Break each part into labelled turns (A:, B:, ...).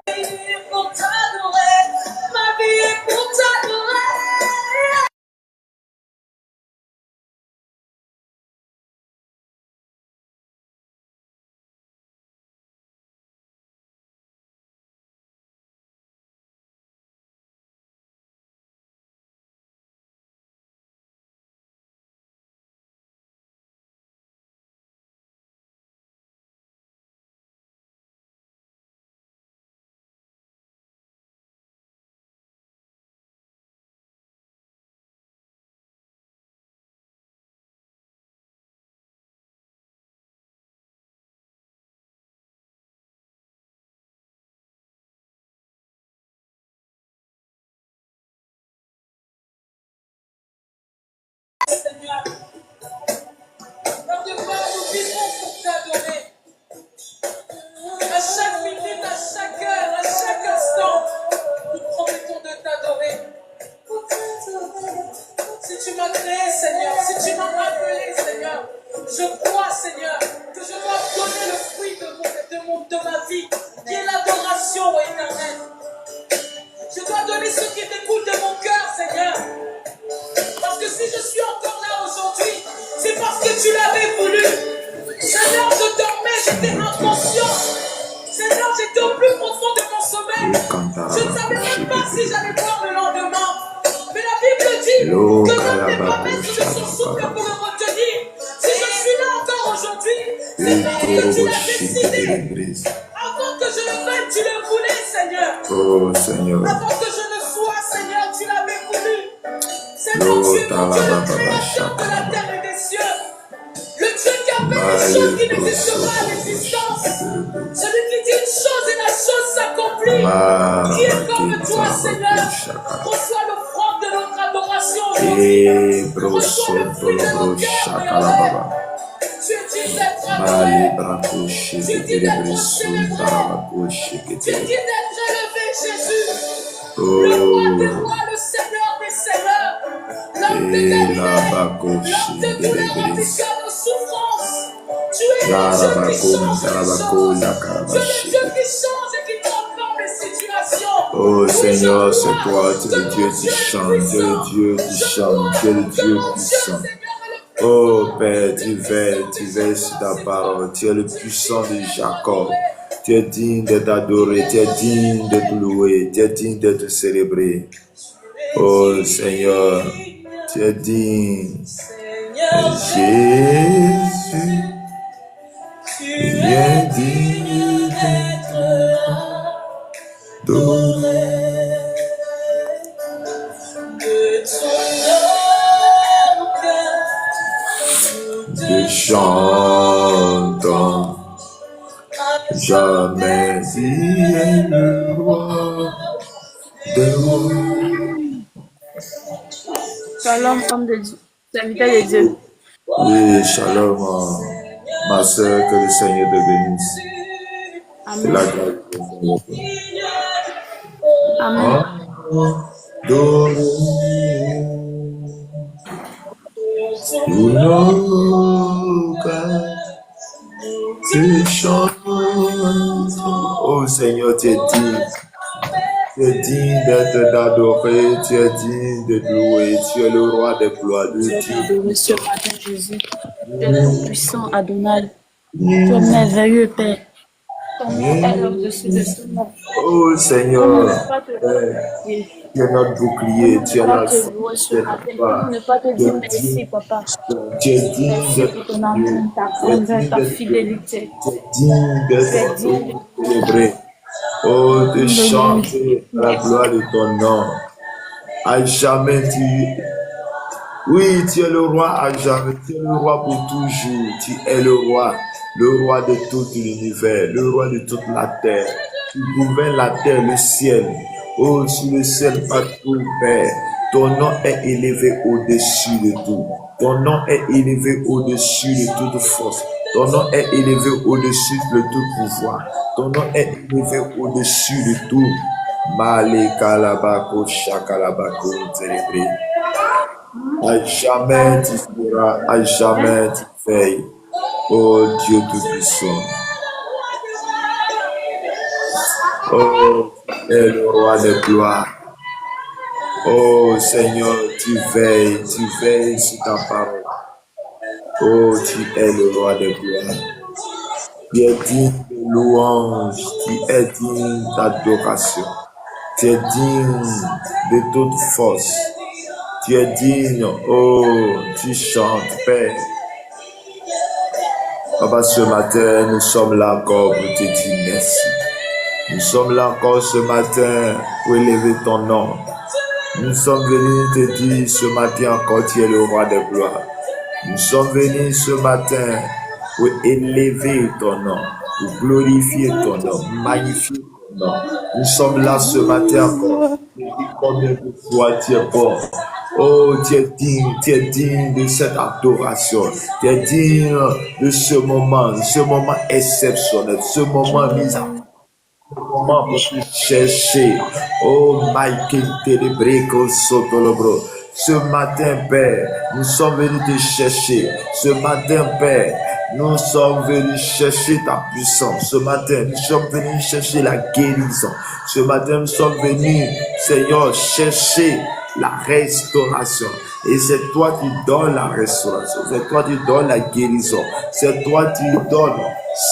A: Pour t'adorer, ma vie est pour t'adorer. Seigneur, notre Père, nous vivons pour t'adorer. À chaque minute, à chaque heure, à chaque instant, nous promettons de t'adorer. Si tu m'as créé, Seigneur, si tu m'as appelé, Seigneur, je crois, Seigneur, que je dois donner le fruit de ma vie, qui est l'adoration éternelle. Je dois donner ce qui découle de mon cœur, Seigneur. Parce que si je suis encore là aujourd'hui, c'est parce que tu l'avais voulu. Seigneur, je dormais, j'étais inconscient. Seigneur, j'étais au plus profond de mon sommeil. Je ne savais même pas si j'allais voir le lendemain. Mais la Bible dit que l'homme n'est pas maître de son souffle pour le retenir. Si je suis là encore aujourd'hui, c'est parce que tu l'as décidé. Avant que je le veuille, tu le voulais, Seigneur.
B: Oh Seigneur.
A: Avant que je ne sois, Seigneur, tu l'avais voulu. Seigneur, tu es mon Dieu, le créateur de la terre et des cieux. Le Dieu qui appelle les choses qui n'existent pas à l'existence. Celui qui dit une chose et la chose s'accomplit. Qui est comme toi, Seigneur. Reçois l'offrande de notre adoration aujourd'hui. Reçois le fruit de notre cœur. Tu es digne d'être adoré. Tu es digne d'être célébré. Tu es digne d'être élevé, Jésus. Le roi des rois, le Seigneur des seigneurs. L'homme de guerre, l'homme de douleur avec nos souffrances. Tu es le Dieu qui change les choses. Tu es le Dieu qui change et qui transforme les situations.
B: Oh Seigneur, c'est toi, tu es le Dieu qui change, tu es le Dieu qui change, tu es le Dieu puissant. Oh Père, tu veilles sur ta parole, tu es le puissant de Jacob. Tu es digne d'être adoré, tu es digne d'être loué, tu es digne d'être célébré. Oh Seigneur, tu es digne. Jésus, tu es digne d'être adoré.
A: De ton cœur,
B: de chantons. Jamais il est le roi des rois.
C: Shalom, homme de Dieu, serviteur de Dieu.
B: Oui, shalom, ma soeur, que le Seigneur te bénisse.
C: Amen.
B: C'est la grâce de Dieu.
C: Amen.
B: Adoré. Nous nos cœurs te chantons. Oh Seigneur, tu es digne. Tu es digne d'être adoré, tu es digne de louer, tu es le roi des gloires de Dieu.
C: Adoré ce matin, Jésus. Tu es le puissant Adonai. Tu es merveilleux, Père. Ton nom est au-dessus de tout nom.
B: Oh Seigneur,
C: Comment ne pas te remercier?
B: tu es notre bouclier, tu es
C: Comment
B: notre
C: te louer ce matin? Comment ne pas te dire merci, Papa?
B: tu es digne
C: Merci pour ton amour, ta grandeur, ta fidélité.
B: tu es digne d'être célébré. Oh, de chanter la gloire de ton nom. À jamais oui, tu es le roi à jamais, tu es le roi pour toujours, tu es le roi de tout l'univers, le roi de toute la terre. Tu gouvernes la terre, le ciel. Oh, sur le ciel partout, Père. Ton nom est élevé au-dessus de tout. Ton nom est élevé au-dessus de toute force. Ton nom est élevé au-dessus de tout pouvoir. Ton nom est élevé au-dessus de tout. Male kalabako shakalabako célébré. À jamais tu feras, à jamais tu veilles. Oh Dieu Tout-Puissant. Oh, tu es le roi de gloire. Oh Seigneur, tu veilles sur ta parole. Oh, tu es le roi de gloire. Tu es digne de louange, tu es digne d'adoration. Tu es digne de toute force. Tu es digne, oh, tu chantes, Père. Papa, ce matin, nous sommes là encore pour te dire merci. Nous sommes là encore ce matin pour élever ton nom. Nous sommes venus te dire ce matin encore, tu es le roi de gloire. Nous sommes venus ce matin pour élever ton nom, pour glorifier ton nom, magnifier ton nom. Nous sommes là ce matin encore. Combien de fois tu es bon. Oh, tu es digne de cette adoration. Tu es digne de ce moment exceptionnel, ce moment mis à moment pour te chercher. Oh, Michael Telebreko Sotolobro. Ce matin, Père, nous sommes venus te chercher. Ce matin, Père, nous sommes venus chercher ta puissance. Ce matin, nous sommes venus chercher la guérison. Ce matin, nous sommes venus, Seigneur, chercher la restauration. Et c'est toi qui donnes la restauration. C'est toi qui donnes la guérison. C'est toi qui donnes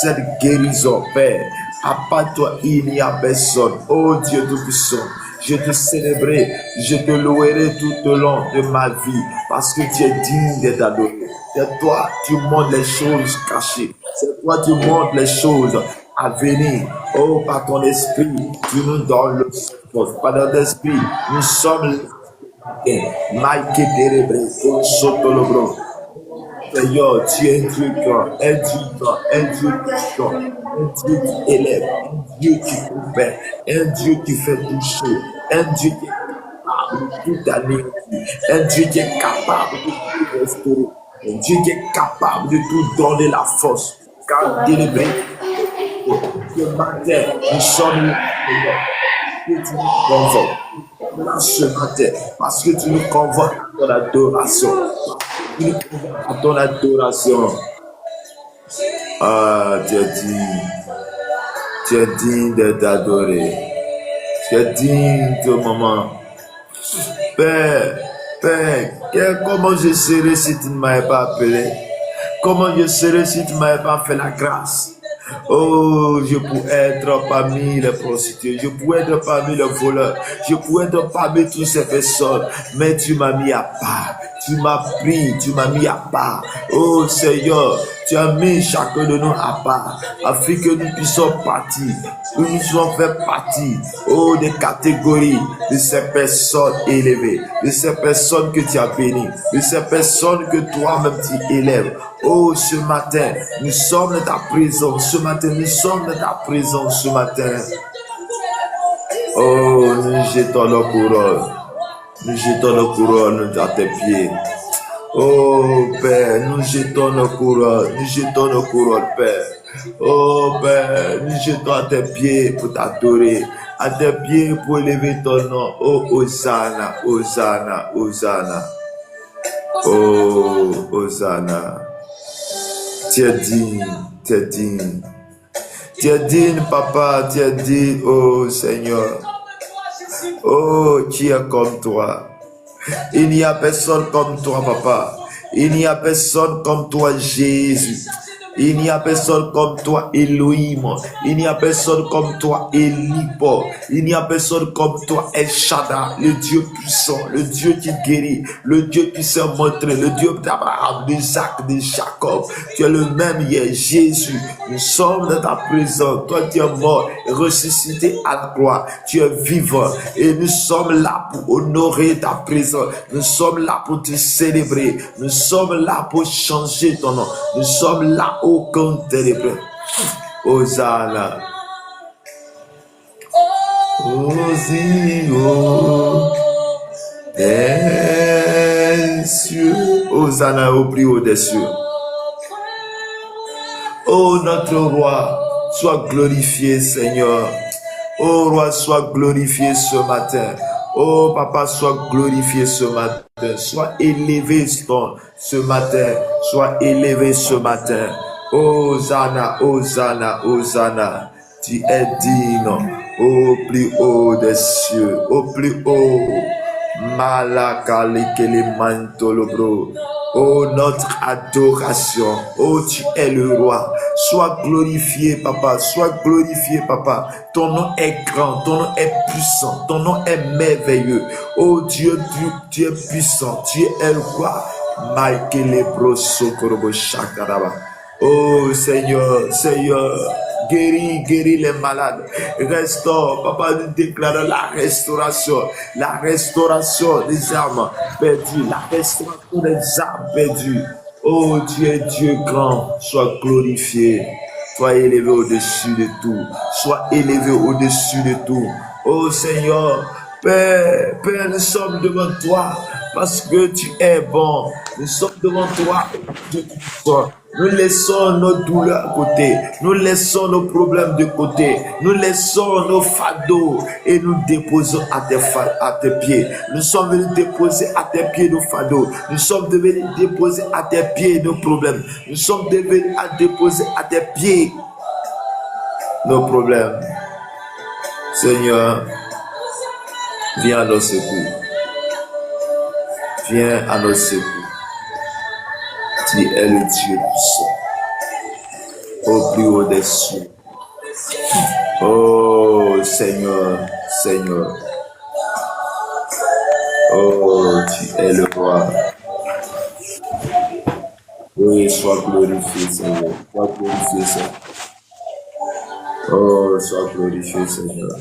B: cette guérison, Père. À part toi, il n'y a personne. Oh Dieu Tout-Puissant, je te célébrerai, je te louerai tout au long de ma vie parce que tu es digne d'être adoré. C'est toi, tu montres les choses cachées. C'est toi, tu montres les choses à venir. Oh, par ton esprit, tu nous donnes le support. Par ton esprit, nous sommes Mike Terebre, Sotolobro. Seigneur, tu es un Dieu grand, un Dieu grand, un Dieu puissant, un Dieu qui élève, un Dieu qui couvert, un Dieu qui fait toucher, un Dieu qui est capable de tout anéantir, un Dieu qui est capable de tout restaurer, un Dieu qui est capable de tout donner la force. Car délibéré, ce matin, nous sommes là, que tu nous convoques. Là ce matin, parce que tu nous convoques à ton adoration. Tu nous convoques à ton adoration. Ah, tu es digne d'être adoré. Tu es digne de maman. Père, comment je serais si tu ne m'avais pas appelé? Comment je serais si tu ne m'avais pas fait la grâce? Oh, je pourrais être parmi les prostituées, je pourrais être parmi les voleurs, je pourrais être parmi toutes ces personnes, mais tu m'as mis à part, tu m'as pris, tu m'as mis à part. Oh Seigneur, tu as mis chacun de nous à part, afin que nous puissions partir, que nous puissions faire partie, oh, des catégories de ces personnes élevées, de ces personnes que tu as bénies, de ces personnes que toi-même tu élèves. Oh, ce matin, nous sommes dans ta présence. Ce matin, nous sommes dans ta présence. Ce matin. Oh, nous jetons nos couronnes. Nous jetons nos couronnes à tes pieds. Oh, Père, nous jetons nos couronnes. Nous jetons nos couronnes, Père. Oh, Père, nous jetons à tes pieds pour t'adorer. À tes pieds pour élever ton nom. Oh, Hosanna, Hosanna, Hosanna. Oh, Hosanna. Tu es digne, tu es digne. Tu es digne, papa, tu es digne, oh Seigneur. Oh, qui est comme toi? Il n'y a personne comme toi, papa. Il n'y a personne comme toi, Jésus. Il n'y a personne comme toi, Elohim. Il n'y a personne comme toi, Elipo. Il n'y a personne comme toi, El Shaddai, le Dieu puissant, le Dieu qui guérit, le Dieu qui s'est montré, le Dieu d'Abraham, d'Isaac, de Jacob. Tu es le même hier, Jésus. Nous sommes dans ta présence. Toi, tu es mort et ressuscité à la croix. Tu es vivant et nous sommes là pour honorer ta présence. Nous sommes là pour te célébrer. Nous sommes là pour changer ton nom. Nous sommes là aucun télébré. Hosanna. Osio des cieux. Hosanna au plus haut des cieux. Oh notre roi, sois glorifié Seigneur. Oh roi, sois glorifié ce matin. Oh papa, sois glorifié ce matin. Sois élevé ce matin. Sois élevé ce matin. Hosanna, Hosanna, Hosanna. Tu es digne au plus haut des cieux, au plus haut. Malakalikelementolobro. Oh, notre adoration. Oh, tu es le roi. Sois glorifié, papa. Sois glorifié, papa. Ton nom est grand. Ton nom est puissant. Ton nom est merveilleux. Oh, Dieu, tu es puissant. Tu es le roi. Oh, Seigneur, Seigneur. Guéris les malades. Restaure, papa, nous déclarons la restauration des âmes perdues, la restauration des âmes perdues. Oh, tu es Dieu grand, sois glorifié, sois élevé au-dessus de tout, sois élevé au-dessus de tout. Oh Seigneur, Père, nous sommes devant toi parce que tu es bon. Nous sommes devant toi, Dieu puissant. Nous laissons nos douleurs à côté, nous laissons nos problèmes de côté, nous laissons nos fardeaux et nous déposons à tes pieds. Nous sommes venus déposer à tes pieds nos fardeaux, nous sommes venus déposer à tes pieds nos problèmes, nous sommes venus à déposer à tes pieds nos problèmes. Seigneur, viens à nos secours, viens à nos secours. Tu es le Dieu puissant, au plus haut des cieux. Oh Seigneur, Seigneur. Oh, tu es le roi. Oui, sois glorifié, Seigneur. Sois glorifié, Seigneur. Oh, sois glorifié, Seigneur.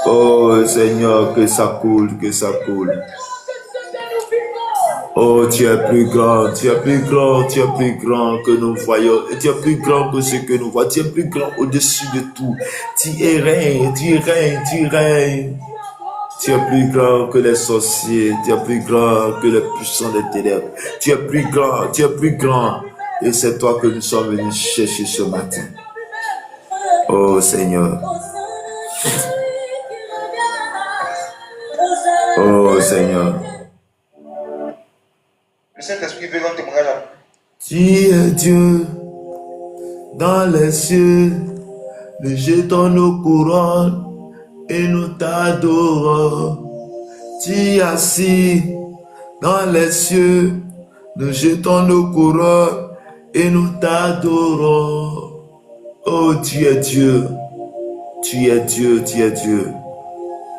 B: Oh Seigneur, que ça coule, que ça coule. Oh, tu es plus grand, tu es plus grand, tu es plus grand que nous voyons. Tu es plus grand que ce que nous voyons. Tu es plus grand au-dessus de tout. Tu règnes, tu règnes, tu règnes. Tu es plus grand que les sorciers. Tu es plus grand que les puissants des ténèbres. Tu es plus grand, tu es plus grand. Et c'est toi que nous sommes venus chercher ce matin. Oh Seigneur. Oh Seigneur.
D: Saint-Esprit veut rendre témoignage.
B: Tu es Dieu dans les cieux, nous jetons nos couronnes et nous t'adorons. Tu es assis dans les cieux, nous jetons nos couronnes et nous t'adorons. Oh, tu es Dieu, tu es Dieu, tu es Dieu,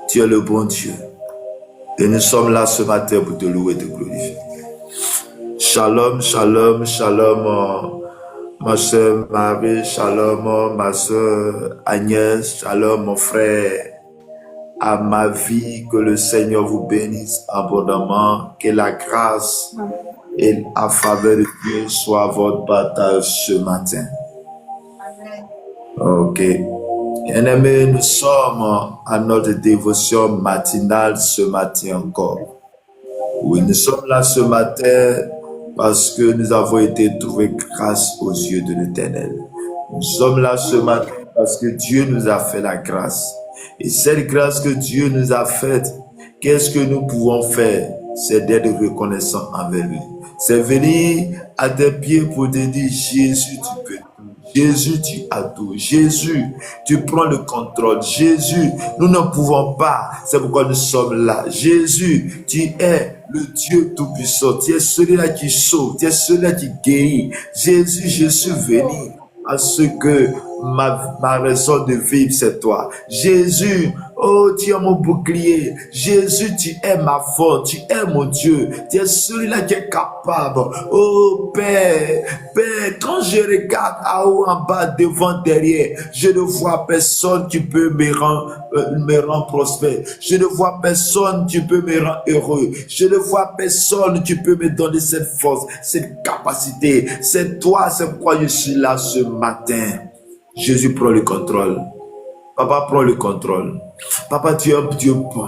B: tu es le bon Dieu. Et nous sommes là ce matin pour te louer et te glorifier. Shalom, shalom, shalom, ma soeur Marie, shalom, ma soeur Agnès, shalom, mon frère. À ma vie, que le Seigneur vous bénisse abondamment, que la grâce et la faveur de Dieu soit votre bataille ce matin. Ok. Bien-aimés, nous sommes à notre dévotion matinale ce matin encore. Oui, nous sommes là ce matin parce que nous avons été trouvés grâce aux yeux de l'Éternel. Nous sommes là ce matin parce que Dieu nous a fait la grâce. Et cette grâce que Dieu nous a faite, qu'est-ce que nous pouvons faire? C'est d'être reconnaissants envers lui. C'est venir à tes pieds pour te dire, Jésus, tu peux tout. Jésus, tu as tout. Jésus, tu prends le contrôle. Jésus, nous ne pouvons pas. C'est pourquoi nous sommes là. Jésus, tu es le Dieu Tout-Puissant. Tu es celui-là qui sauve. Tu es celui-là qui guérit. Jésus, je suis venu parce que ma raison de vivre, c'est toi. Jésus, oh, tu es mon bouclier. Jésus, tu es ma force. Tu es mon Dieu. Tu es celui-là qui est capable. Oh, Père, quand je regarde en haut, en bas, devant, derrière, je ne vois personne qui peut me rendre prospère. Je ne vois personne qui peut me rendre heureux. Je ne vois personne qui peut me donner cette force, cette capacité. C'est toi, c'est pourquoi je suis là ce matin. Jésus prend le contrôle. Papa prend le contrôle. Papa, tu es un Dieu bon.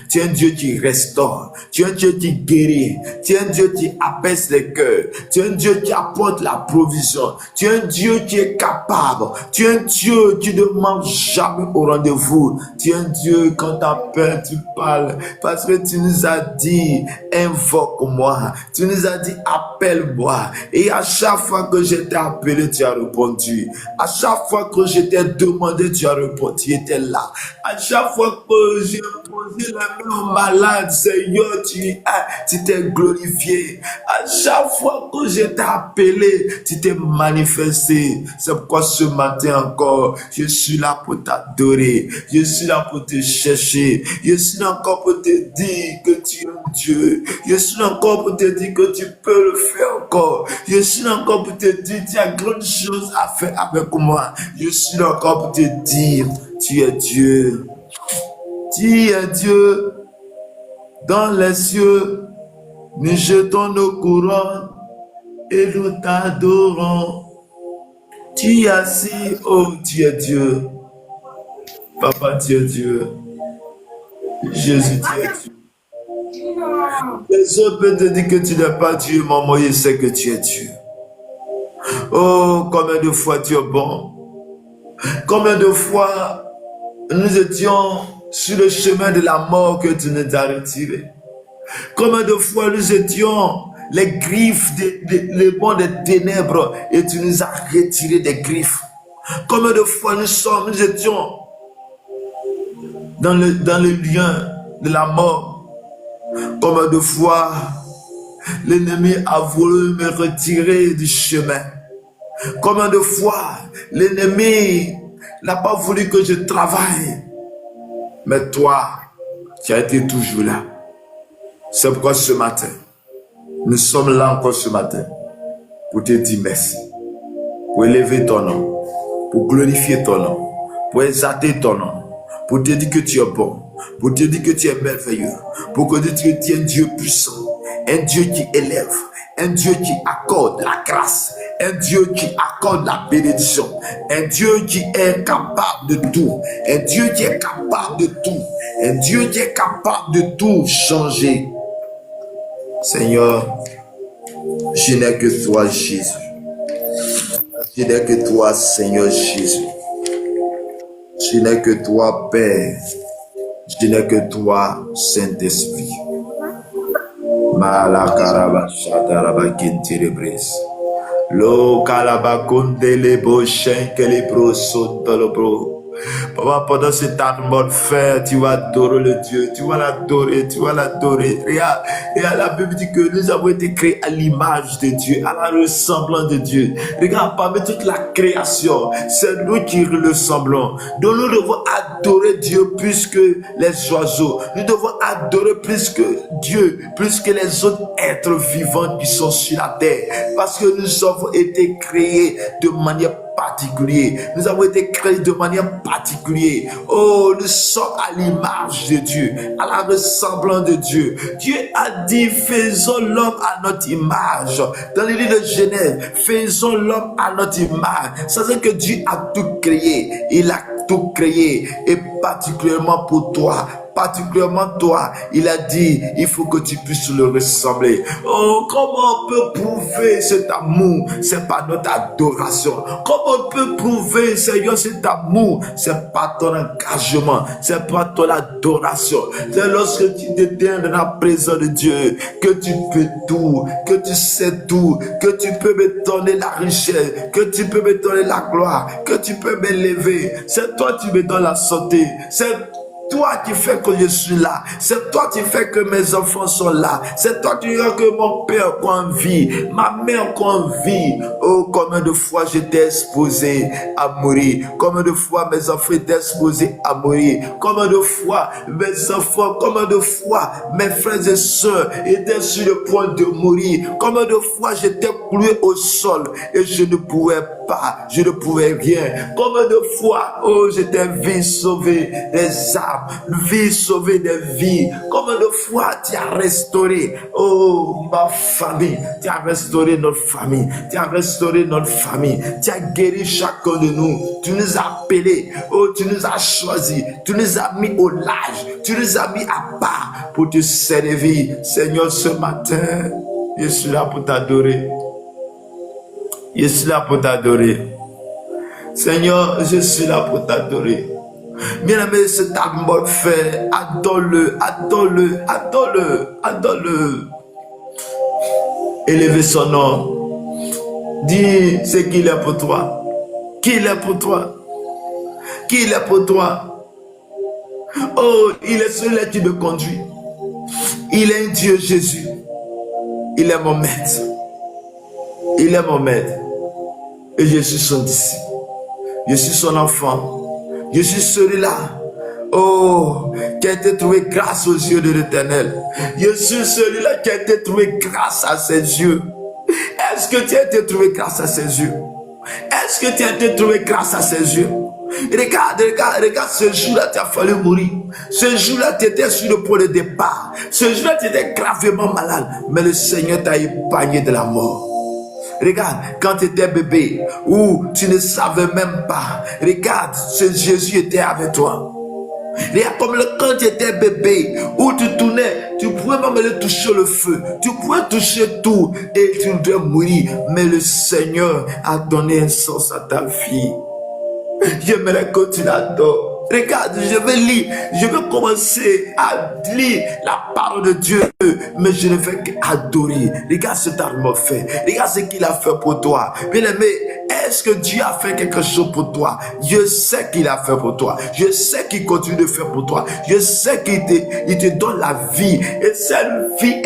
B: Tu es un Dieu qui restaure. Tu es un Dieu qui guérit. Tu es un Dieu qui apaise les cœurs. Tu es un Dieu qui apporte la provision. Tu es un Dieu qui est capable. Tu es un Dieu qui ne manque jamais au rendez-vous. Tu es un Dieu, quand tu as peur, tu parles. Parce que tu nous as dit, invoque-moi. Tu nous as dit, appelle-moi. Et à chaque fois que je t'ai appelé, tu as répondu. À chaque fois que je t'ai demandé, tu as répondu. Tu étais là. À chaque fois que j'ai posé la main au malade, Seigneur, tu t'es glorifié. À chaque fois que je t'ai appelé, tu t'es manifesté. C'est pourquoi ce matin encore, je suis là pour t'adorer. Je suis là pour te chercher. Je suis là encore pour te dire que tu es Dieu. Je suis là encore pour te dire que tu peux le faire encore. Je suis là encore pour te dire tu as grandes choses à faire avec moi. Je suis là encore pour te dire tu es Dieu. Tu es Dieu. Dans les cieux, nous jetons nos couronnes et nous t'adorons. Tu es assis, oh tu es Dieu. Papa, tu es Dieu. Jésus, tu es Dieu. Les autres peuvent te dire que tu n'es pas Dieu, mais moi je sais que tu es Dieu. Oh, combien de fois tu es bon. Combien de fois nous étions sur le chemin de la mort que tu nous as retirés. Combien de fois nous étions les griffes, les bancs des ténèbres et tu nous as retirés des griffes. Combien de fois nous étions dans le lien de la mort. Combien de fois l'ennemi a voulu me retirer du chemin. Combien de fois l'ennemi n'a pas voulu que je travaille. Mais toi, tu as été toujours là. C'est pourquoi ce matin, nous sommes là encore ce matin pour te dire merci, pour élever ton nom, pour glorifier ton nom, pour exalter ton nom, pour te dire que tu es bon, pour te dire que tu es merveilleux, pour te dire que tu es un Dieu puissant, un Dieu qui élève, un Dieu qui accorde la grâce, un Dieu qui accorde la bénédiction, un Dieu qui est capable de tout, un Dieu qui est capable de tout, un Dieu qui est capable de tout changer. Seigneur, je n'ai que toi, Jésus. Je n'ai que toi, Seigneur Jésus. Je n'ai que toi, Père. Je n'ai que toi, Saint-Esprit. Malakaraba shataraba kintirebres. Lo kalabakunde le bo shenke le bro sontolo bro. Papa, pendant cette atmosphère, tu vas adorer le Dieu, tu vas l'adorer, tu vas l'adorer. Regarde, la Bible dit que nous avons été créés à l'image de Dieu, à la ressemblance de Dieu. Regarde, parmi toute la création, c'est nous qui le ressemblons. Donc nous devons adorer Dieu plus que les oiseaux. Nous devons adorer plus que Dieu, plus que les autres êtres vivants qui sont sur la terre. Parce que nous avons été créés de manière particulière. Nous avons été créés de manière particulière. Oh, nous sommes à l'image de Dieu, à la ressemblance de Dieu. Dieu a dit, faisons l'homme à notre image. Dans le livre de Genèse, faisons l'homme à notre image. C'est-à-dire que Dieu a tout créé. Il a tout créé. Et particulièrement pour toi. Particulièrement toi, il a dit, il faut que tu puisses le ressembler. Oh, comment on peut prouver cet amour? C'est pas notre adoration. Comment on peut prouver, Seigneur, cet amour? C'est pas ton engagement, c'est pas ton adoration. C'est lorsque tu te tiens dans la présence de Dieu, que tu peux tout, que tu sais tout, que tu peux me donner la richesse, que tu peux me donner la gloire, que tu peux m'élever. C'est toi qui me donnes la santé. C'est toi qui fais que je suis là. C'est toi qui fais que mes enfants sont là. C'est toi qui fais que mon père croit en vie, ma mère croit en vie. Oh, combien de fois j'étais exposé à mourir. Combien de fois mes enfants étaient exposés à mourir. Combien de fois mes enfants, combien de fois mes frères et sœurs étaient sur le point de mourir. Combien de fois j'étais cloué au sol et je ne pouvais pas, je ne pouvais rien. Combien de fois, oh, j'étais vie sauvée des âmes. Vie sauvée des vies. Combien de fois tu as restauré, oh, ma famille, tu as restauré notre famille, tu as restauré restauré notre famille. Tu as guéri chacun de nous. Tu nous as appelés. Oh, tu nous as choisis. Tu nous as mis au large. Tu nous as mis à part pour te servir. Seigneur, ce matin, je suis là pour t'adorer. Je suis là pour t'adorer. Seigneur, je suis là pour t'adorer. Bien-aimé, cet amour fait, adore-le, adore-le, adore-le, adore-le. Élevez son nom. Dis ce qu'il est pour toi. Qu'il est pour toi. Qu'il est pour toi. Oh, il est celui qui me conduit. Il est un Dieu, Jésus. Il est mon maître. Il est mon maître. Et je suis son disciple. Je suis son enfant. Je suis celui-là, oh, qui a été trouvé grâce aux yeux de l'Éternel. Je suis celui-là qui a été trouvé grâce à ses yeux. Est-ce que tu as été trouvé grâce à ses yeux? Est-ce que tu as été trouvé grâce à ses yeux? Regarde, ce jour-là, tu as fallu mourir. Ce jour-là, tu étais sur le point de départ. Ce jour-là, tu étais gravement malade. Mais le Seigneur t'a épargné de la mort. Regarde, quand tu étais bébé, ou tu ne savais même pas, regarde, ce Jésus était avec toi. Regarde comme quand tu étais bébé, où tu tournais, tu pouvais même le toucher le feu, tu pouvais toucher tout et tu devais mourir. Mais le Seigneur a donné un sens à ta vie. J'aimerais que tu l'adores. Regarde, je vais commencer à lire la parole de Dieu, mais je ne fais qu'adorer. Regarde ce qu'il fait. Regarde ce qu'il a fait pour toi. Bien-aimé, est-ce que Dieu a fait quelque chose pour toi? Je sais qu'il a fait pour toi. Je sais qu'il continue de faire pour toi. Je sais qu'il te donne la vie. Et cette vie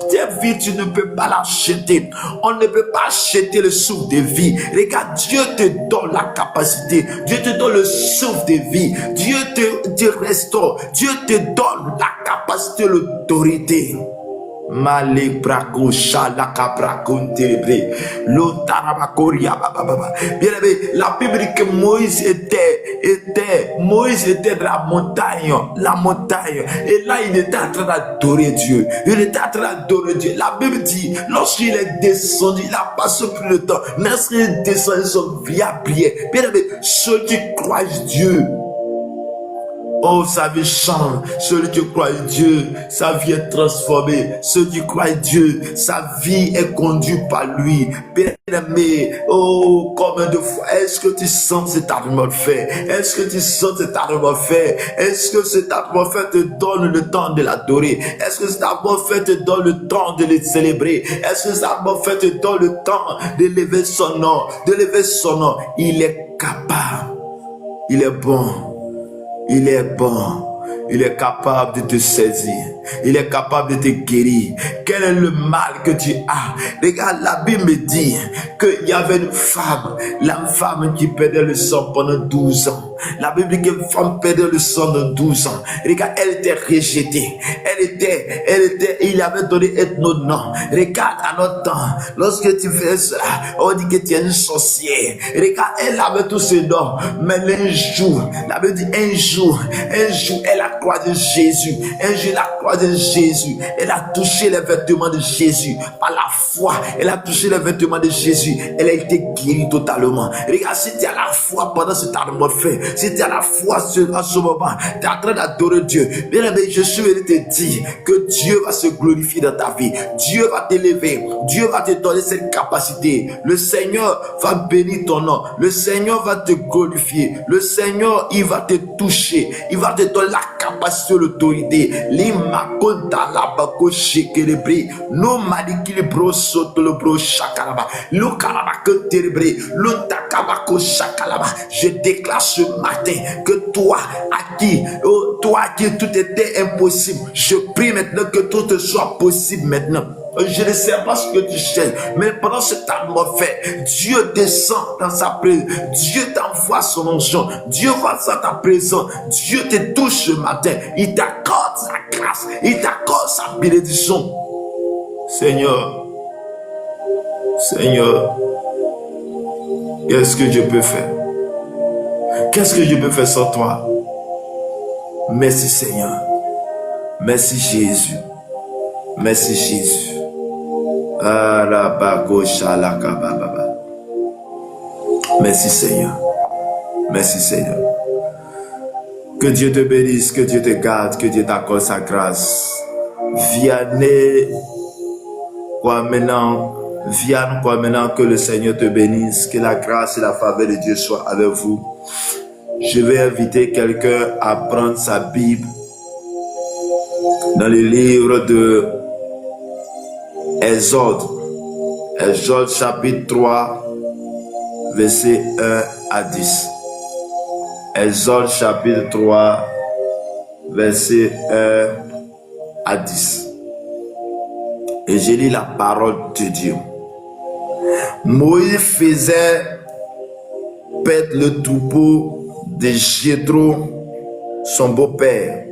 B: cette vie, tu ne peux pas l'acheter. On ne peut pas acheter le souffle de vie. Regarde, Dieu te donne la capacité. Dieu te donne le souffle de vie. Dieu te restaure. Dieu te donne la capacité, l'autorité. Malik brako shalaka brakon terebre l'otarabakoria baba. Bien aimé, la Bible dit que Moïse était de la montagne, et là il était en train d'adorer Dieu. La Bible dit, lorsqu'il est descendu, il a passé plus de temps. Lorsqu'il est descendu, son vie a brillé. Bien aimé, ceux qui croient Dieu, oh, sa vie change. Celui qui croit en Dieu, sa vie est transformée. Celui qui croit en Dieu, sa vie est conduite par lui. Bien-aimé, oh, combien de fois est-ce que tu sens cet atmosphère? Est-ce que tu sens cet atmosphère? Est-ce que cet atmosphère te donne le temps de l'adorer? Est-ce que cet atmosphère te donne le temps de le célébrer? Est-ce que cet atmosphère te donne le temps de lever son nom? Il est capable. Il est bon. Il est bon. Il est capable de te saisir. Il est capable de te guérir. Quel est le mal que tu as? Regarde, la Bible me dit qu'il y avait une femme, la femme qui perdait le sang pendant 12 ans. La Bible dit qu'une femme perdait le sang de 12 ans. Regarde, elle était rejetée. Il avait donné un autre nom. Regarde, à notre temps, lorsque tu fais cela, on dit que tu es une sorcière. Regarde, elle avait tous ces noms. Mais un jour, la Bible dit un jour, elle a croisé Jésus. Un jour, elle a croisé Jésus. Elle a touché les vêtements de Jésus. Par la foi, elle a touché les vêtements de Jésus. Elle a été guérie totalement. Regarde, si tu as la foi pendant cet atmosphère, si tu as la foi en ce moment, tu es en train d'adorer Dieu. Bien aimé, je suis venu te dire que Dieu va se glorifier dans ta vie. Dieu va t'élever. Dieu va te donner cette capacité. Le Seigneur va bénir ton nom. Le Seigneur va te glorifier. Le Seigneur, il va te toucher. Il va te donner la capacité, l'autorité. Limakonta la bako shekerebri. No madikili bro soto le bro shakalaba. Lo kalaba que terebre. Lo takabako shakalaba. Je déclare ce matin que toi à qui tout était impossible, je prie maintenant que tout te soit possible maintenant. Je ne sais pas ce que tu cherches, mais pendant cet atmosphère, Dieu descend dans sa présence. Dieu t'envoie son onction. Dieu va dans ta présence. Dieu te touche ce matin. Il t'accorde sa grâce. Il t'accorde sa bénédiction. Seigneur, qu'est-ce que je peux faire? Qu'est-ce que je peux faire sans toi? Merci Seigneur. Merci Jésus. Merci Jésus. Ah, la bago shalaka baba. Merci Seigneur. Merci Seigneur. Que Dieu te bénisse, que Dieu te garde, que Dieu t'accorde sa grâce. Vianney Kwamenan, que le Seigneur te bénisse, que la grâce et la faveur de Dieu soient avec vous. Je vais inviter quelqu'un à prendre sa Bible dans le livre de Exode. Exode chapitre 3, verset 1 à 10. Exode chapitre 3, verset 1 à 10. Et je lis la parole de Dieu. Moïse faisait paître le troupeau de Jéthro, son beau-père,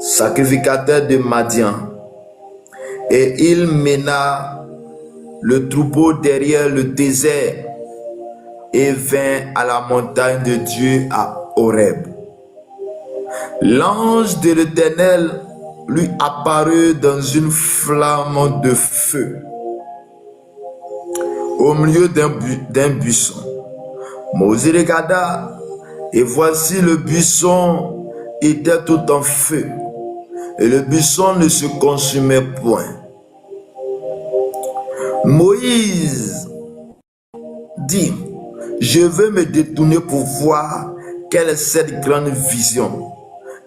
B: sacrificateur de Madian, et il mena le troupeau derrière le désert et vint à la montagne de Dieu à Horeb. L'ange de l'Éternel lui apparut dans une flamme de feu au milieu d'un buisson. Moïse regarda, et voici le buisson était tout en feu, et le buisson ne se consumait point. Moïse dit, je veux me détourner pour voir quelle est cette grande vision,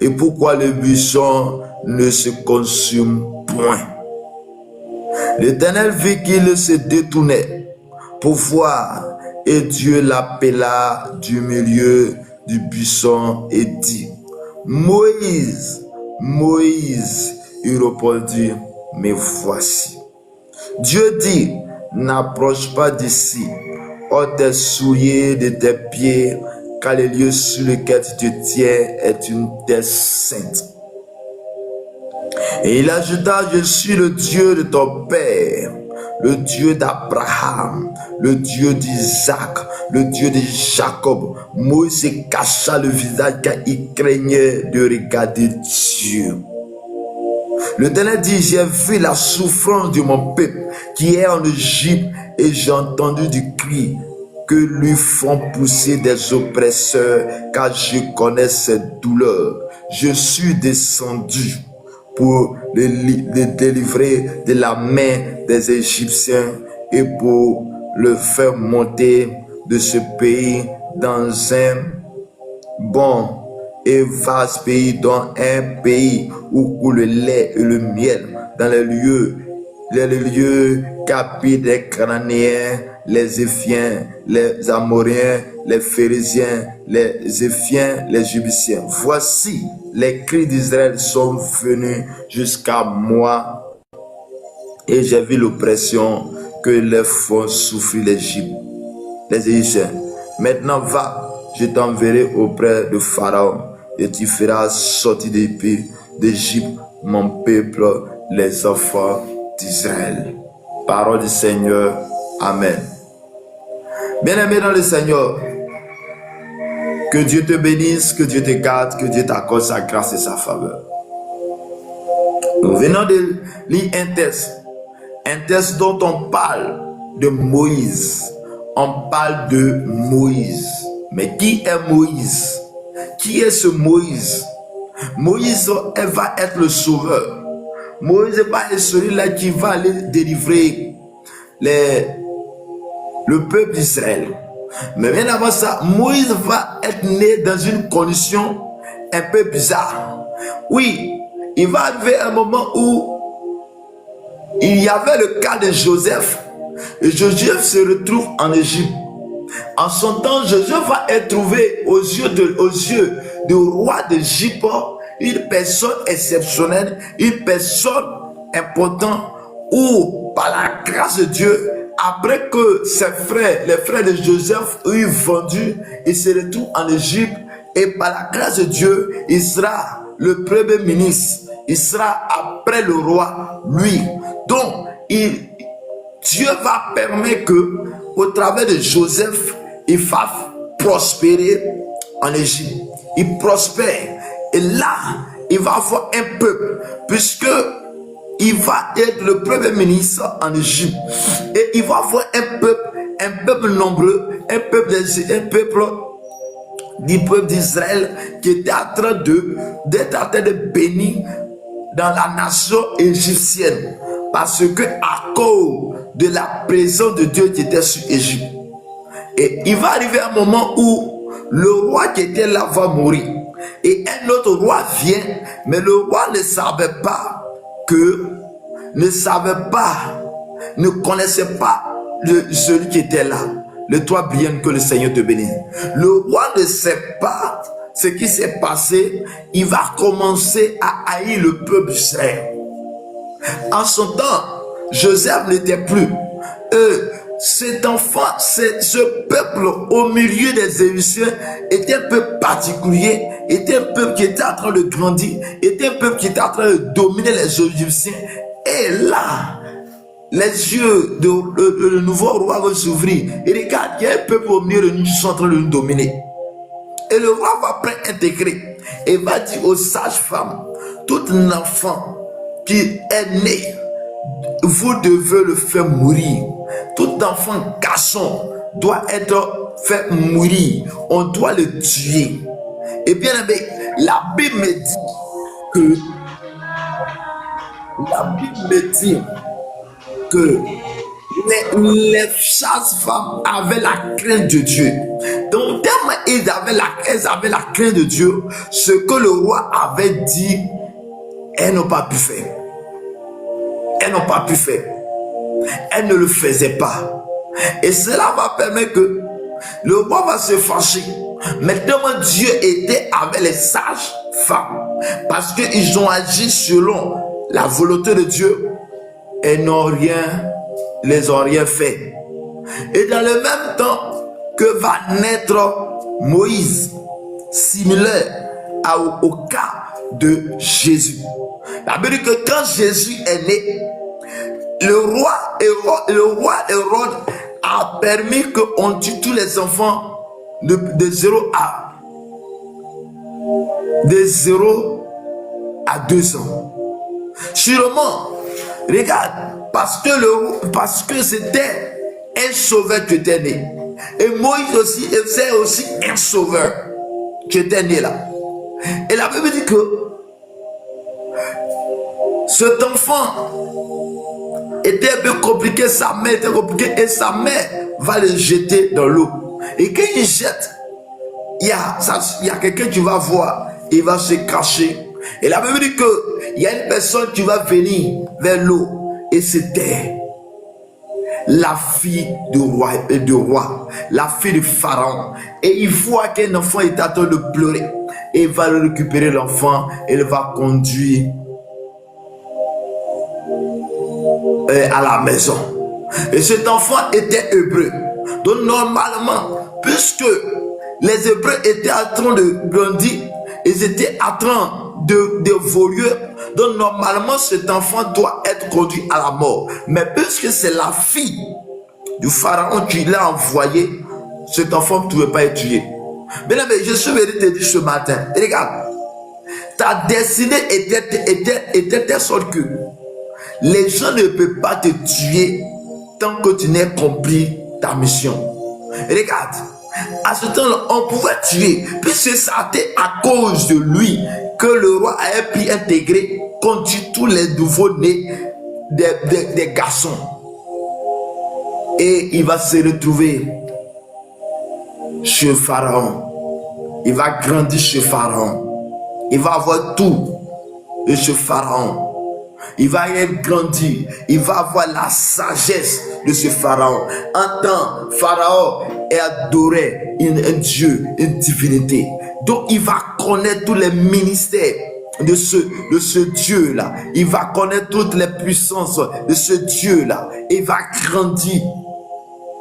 B: et pourquoi le buisson ne se consume point. L'Éternel vit qu'il se détournait pour voir, et Dieu l'appela du milieu du buisson et dit, Moïse, Moïse. Il répondit, me voici. Dieu dit, n'approche pas d'ici, ôte tes souliers de tes pieds, car le lieu sur lequel tu te tiens est une terre sainte. Et il ajouta, je suis le Dieu de ton père, le Dieu d'Abraham, le Dieu d'Isaac, le Dieu de Jacob. Moïse se cacha le visage car il craignait de regarder Dieu. L'Éternel dit, j'ai vu la souffrance de mon peuple qui est en Égypte et j'ai entendu du cri que lui font pousser des oppresseurs, car je connais cette douleur. Je suis descendu pour le délivrer de la main des Égyptiens et pour le faire monter de ce pays dans un bon et vaste pays, dans un pays où coule le lait et le miel, dans les lieux qu'habitent les Cananéens, les Éphiens, les Amoriens, les Phérésiens, les Éphiens, les Jébusiens. Voici, les cris d'Israël sont venus jusqu'à moi et j'ai vu l'oppression que les font souffrir l'Égypte, les Égyptiens. Maintenant va, je t'enverrai auprès de Pharaon et tu feras sortir d'Égypte mon peuple, les enfants d'Israël. Parole du Seigneur. Amen. Bien-aimé dans le Seigneur, que Dieu te bénisse, que Dieu te garde, que Dieu t'accorde sa grâce et sa faveur. Nous venons de lire un texte dont on parle de Moïse. On parle de Moïse. Mais qui est Moïse? Qui est ce Moïse? Moïse, elle va être le sauveur. Moïse va être celui-là qui va aller délivrer le peuple d'Israël. Mais bien avant ça, Moïse va être né dans une condition un peu bizarre. Oui, il va arriver un moment où il y avait le cas de Joseph. Et Joseph se retrouve en Égypte. En son temps, Joseph va être trouvé aux yeux du roi d'Égypte une personne exceptionnelle, une personne importante, où par la grâce de Dieu, après que ses frères, les frères de Joseph, eurent vendu, il se retrouve en Égypte et par la grâce de Dieu, il sera le premier ministre, il sera après le roi, lui. Donc, Dieu va permettre que, au travers de Joseph, il va prospérer en Égypte. Il prospère. Et là, il va avoir un peuple, puisque il va être le premier ministre en Égypte. Et il va avoir un peuple un peuple nombreux, un peuple du peuple d'Israël qui était d'être en train de bénir dans la nation égyptienne, parce que à cause de la présence de Dieu qui était sur Égypte. Et il va arriver un moment où le roi qui était là va mourir et un autre roi vient, mais le roi ne connaissait pas celui qui était là. Le toi bien que le Seigneur te bénisse. Le roi ne sait pas ce qui s'est passé. Il va commencer à haïr le peuple d'Israël. En son temps, Joseph n'était plus. Cet enfant, ce peuple au milieu des Égyptiens était un peuple particulier, était un peuple qui était en train de grandir, était un peuple qui était en train de dominer les Égyptiens. Et là, les yeux le nouveau roi vont s'ouvrir. Et regarde, il y a un peuple au milieu de nous qui sont en train de nous dominer. Et le roi va prendre un décret et va dire aux sages-femmes, tout enfant qui est né, vous devez le faire mourir. Tout enfant garçon doit être fait mourir. On doit le tuer. Et bien, la Bible me dit que les sages-femmes avaient la crainte de Dieu. Donc, tellement ils avaient la crainte de Dieu, ce que le roi avait dit, elles n'ont pas pu faire. Elles n'ont pas pu faire. Elles ne le faisaient pas. Et cela va permettre que le roi va se fâcher. Mais tellement Dieu était avec les sages femmes, parce qu'ils ont agi selon la volonté de Dieu, et les ont rien fait. Et dans le même temps que va naître Moïse, similaire au cas de Jésus. La Bible dit que quand Jésus est né, le roi Hérode a permis qu'on tue tous les enfants de 0 à 2 ans. Sûrement, regarde, parce que c'était un sauveur qui était né. Et Moïse aussi, c'est aussi un sauveur qui était né là. Et la Bible dit que cet enfant était un peu compliqué, sa mère était compliquée, et sa mère va le jeter dans l'eau. Et quand il jette, il y a quelqu'un qui va voir, il va se cacher. Et la Bible dit qu'il y a une personne qui va venir vers l'eau, et c'était la fille du roi, la fille du pharaon. Et il voit qu'un enfant est en train de pleurer, et il va récupérer l'enfant, et il va conduire à la maison. Et cet enfant était hébreu. Donc normalement, puisque les Hébreux étaient en train de grandir, ils étaient en train d'évoluer, donc normalement cet enfant doit être conduit à la mort. Mais puisque c'est la fille du pharaon qui l'a envoyé, cet enfant ne pouvait pas être tué. Mais je suis venu te dire ce matin, regarde, ta destinée était telle sorte que les gens ne peuvent pas te tuer tant que tu n'aies accompli ta mission. Regarde, à ce temps-là, on pouvait tuer, puisque c'était à cause de lui que le roi avait pu intégrer contre tous les nouveaux-nés des garçons. Et il va se retrouver chez Pharaon. Il va grandir chez Pharaon. Il va avoir tout de chez Pharaon. Il va être grandi, il va avoir la sagesse de ce pharaon. En tant pharaon est adoré un Dieu, une divinité. Donc il va connaître tous les ministères de ce Dieu-là. Il va connaître toutes les puissances de ce Dieu-là. Il va grandir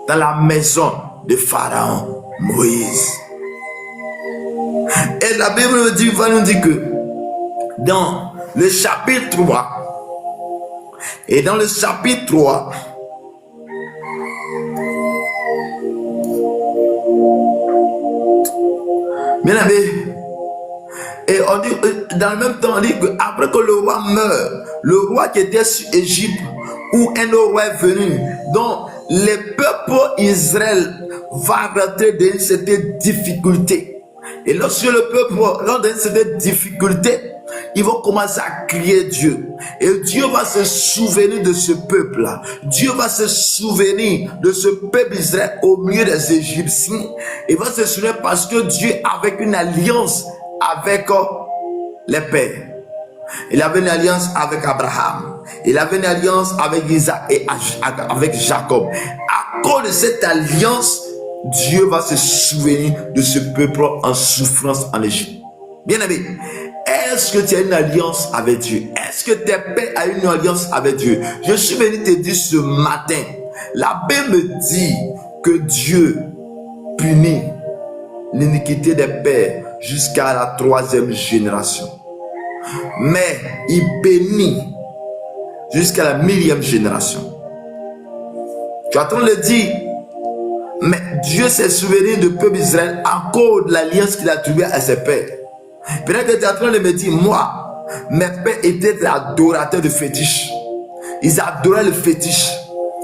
B: dans la maison de Pharaon Moïse. Et la Bible va nous dire que dans le chapitre 3, et dans le chapitre 3, bien aimé, et on dit, dans le même temps, on dit qu'après que le roi meurt, le roi qui était sur Égypte, où un autre roi est venu, donc le peuple Israël va rentrer dans une certaine difficulté. Et lorsque le peuple rentre dans une certaine difficulté, ils vont commencer à crier Dieu. Et Dieu va se souvenir de ce peuple-là. Dieu va se souvenir de ce peuple Israël au milieu des Égyptiens. Il va se souvenir parce que Dieu avait une alliance avec les pères. Il avait une alliance avec Abraham. Il avait une alliance avec Isaac et avec Jacob. À cause de cette alliance, Dieu va se souvenir de ce peuple en souffrance en Égypte. Bien-aimé, est-ce que tu as une alliance avec Dieu? Est-ce que tes pères ont une alliance avec Dieu? Je suis venu te dire ce matin, la Bible me dit que Dieu punit l'iniquité des pères jusqu'à la 3e génération. Mais il bénit jusqu'à la 1000e génération. Tu es en train de le dire, mais Dieu s'est souvenu du peuple d'Israël à cause de l'alliance qu'il a attribuée à ses pères. Peut-être que tu es en train de me dire, moi, mes pères étaient des adorateurs de fétiches. Ils adoraient le fétiche.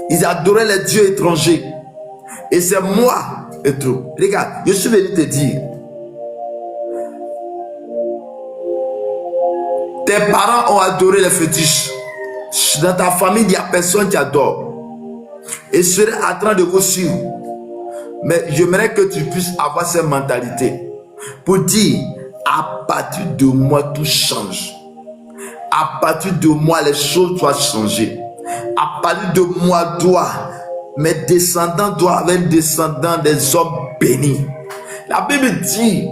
B: Ils adoraient les dieux étrangers. Et c'est moi et trop. Regarde, je suis venu te dire, tes parents ont adoré les fétiches. Dans ta famille, il n'y a personne qui adore. Et je serai en train de vous suivre. Mais j'aimerais que tu puisses avoir cette mentalité pour dire, à partir de moi, tout change. À partir de moi, les choses doivent changer. À partir de moi, mes descendants doivent être descendants des hommes bénis. La Bible dit,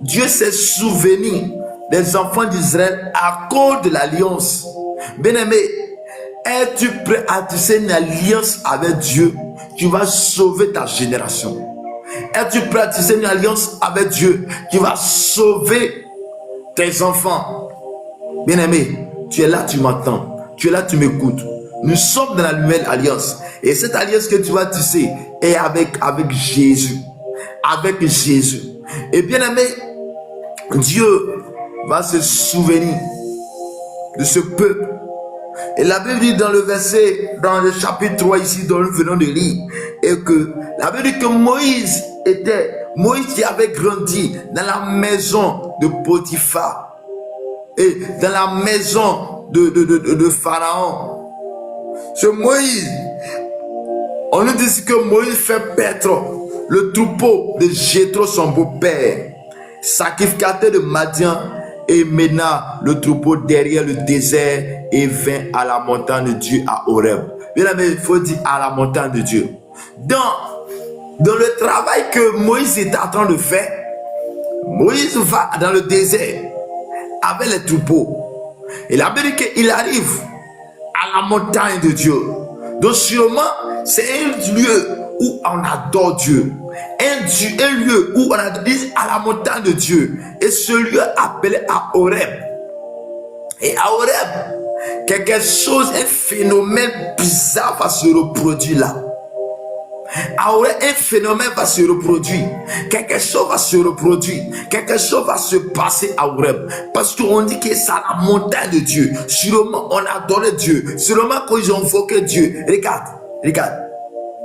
B: Dieu s'est souvenu des enfants d'Israël à cause de l'alliance. Bien-aimé, es-tu prêt à tisser une alliance avec Dieu? Tu vas sauver ta génération. Es-tu prêt à tisser une alliance avec Dieu qui va sauver tes enfants? Bien-aimé, tu es là, tu m'entends. Tu es là, tu m'écoutes. Nous sommes dans la nouvelle alliance. Et cette alliance que tu vas tisser est avec Jésus. Avec Jésus. Et bien-aimé, Dieu va se souvenir de ce peuple. Et la Bible dit dans le verset, dans le chapitre 3 ici, dont nous venons de lire, et que la Bible dit que Moïse qui avait grandi dans la maison de Potiphar et dans la maison de Pharaon. Ce Moïse, on nous dit que Moïse fait paître le troupeau de Jéthro, son beau-père, sacrificateur de Madian, et mena le troupeau derrière le désert et vint à la montagne de Dieu à Horeb. Bien aimé, il faut dire à la montagne de Dieu. Dans le travail que Moïse est en train de faire, Moïse va dans le désert avec les troupeaux. Et la Bible dit qu'il arrive à la montagne de Dieu. Donc sûrement, c'est un lieu où on adore Dieu. Un lieu où on adore à la montagne de Dieu. Et ce lieu appelé à Horeb. Et à Horeb, quelque chose, un phénomène bizarre va se reproduire là. À Horeb, un phénomène va se reproduire. Quelque chose va se reproduire. Quelque chose va se passer à Horeb. Parce qu'on dit que c'est la montagne de Dieu. Sûrement, on adorait Dieu. Sûrement, quand ils ont invoqué Dieu. Regarde.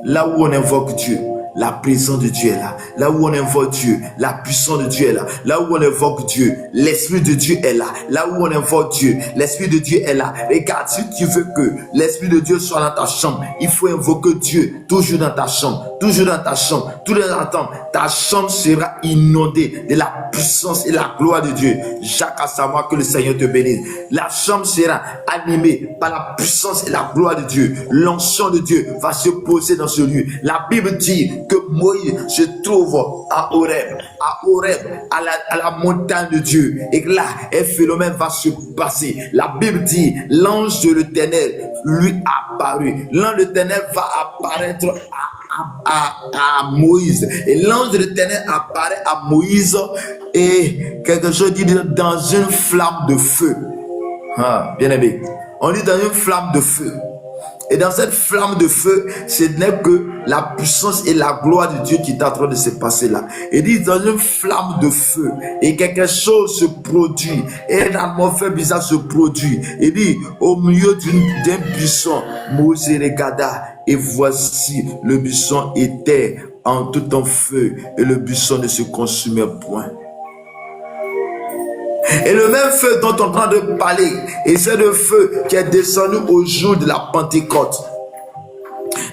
B: Là où on invoque Dieu, la présence de Dieu est là. Là où on invoque Dieu, la puissance de Dieu est là. Là où on invoque Dieu, l'Esprit de Dieu est là. Là où on invoque Dieu, l'Esprit de Dieu est là. Regarde, si tu veux que l'Esprit de Dieu soit dans ta chambre, il faut invoquer Dieu toujours dans ta chambre. Toujours dans ta chambre. Tout le temps, ta chambre sera inondée de la puissance et la gloire de Dieu. Jacques à savoir que le Seigneur te bénisse. La chambre sera animée par la puissance et la gloire de Dieu. L'onction de Dieu va se poser dans ce lieu. La Bible dit que Moïse se trouve à Horeb, à la montagne de Dieu. Et là, un phénomène va se passer. La Bible dit, l'ange de l'Éternel lui apparut. L'ange de l'Éternel va apparaître à Moïse. Et l'ange de l'Éternel apparaît à Moïse et quelque chose dit dans une flamme de feu. Bien aimé, on dit dans une flamme de feu. Et dans cette flamme de feu, ce n'est que la puissance et la gloire de Dieu qui est en train de se passer là. Il dit dans une flamme de feu et quelque chose se produit. Et une atmosphère bizarre se produit. Il dit au milieu d'un buisson, Moïse regarda Et voici, le buisson était en tout en feu, et le buisson ne se consumait point. Et le même feu dont on est en train de parler, et c'est le feu qui est descendu au jour de la Pentecôte.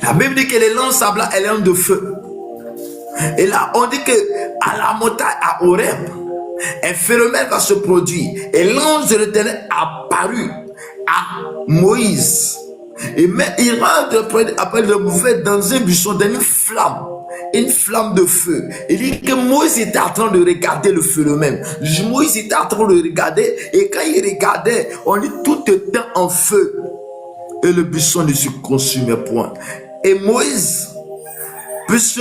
B: La Bible dit que les langues semblables, elles sont de feu. Et là, on dit que à la montagne, à Horeb, un phénomène va se produire. Et l'ange de l'Éternel apparut à Moïse. Et mais il rentre après le mouvement dans un buisson, dans une flamme de feu. Il dit que Moïse était en train de regarder le phénomène. Moïse était en train de regarder, et quand il regardait, on dit tout était en feu. Et le buisson ne se consumait point. Et Moïse, puisque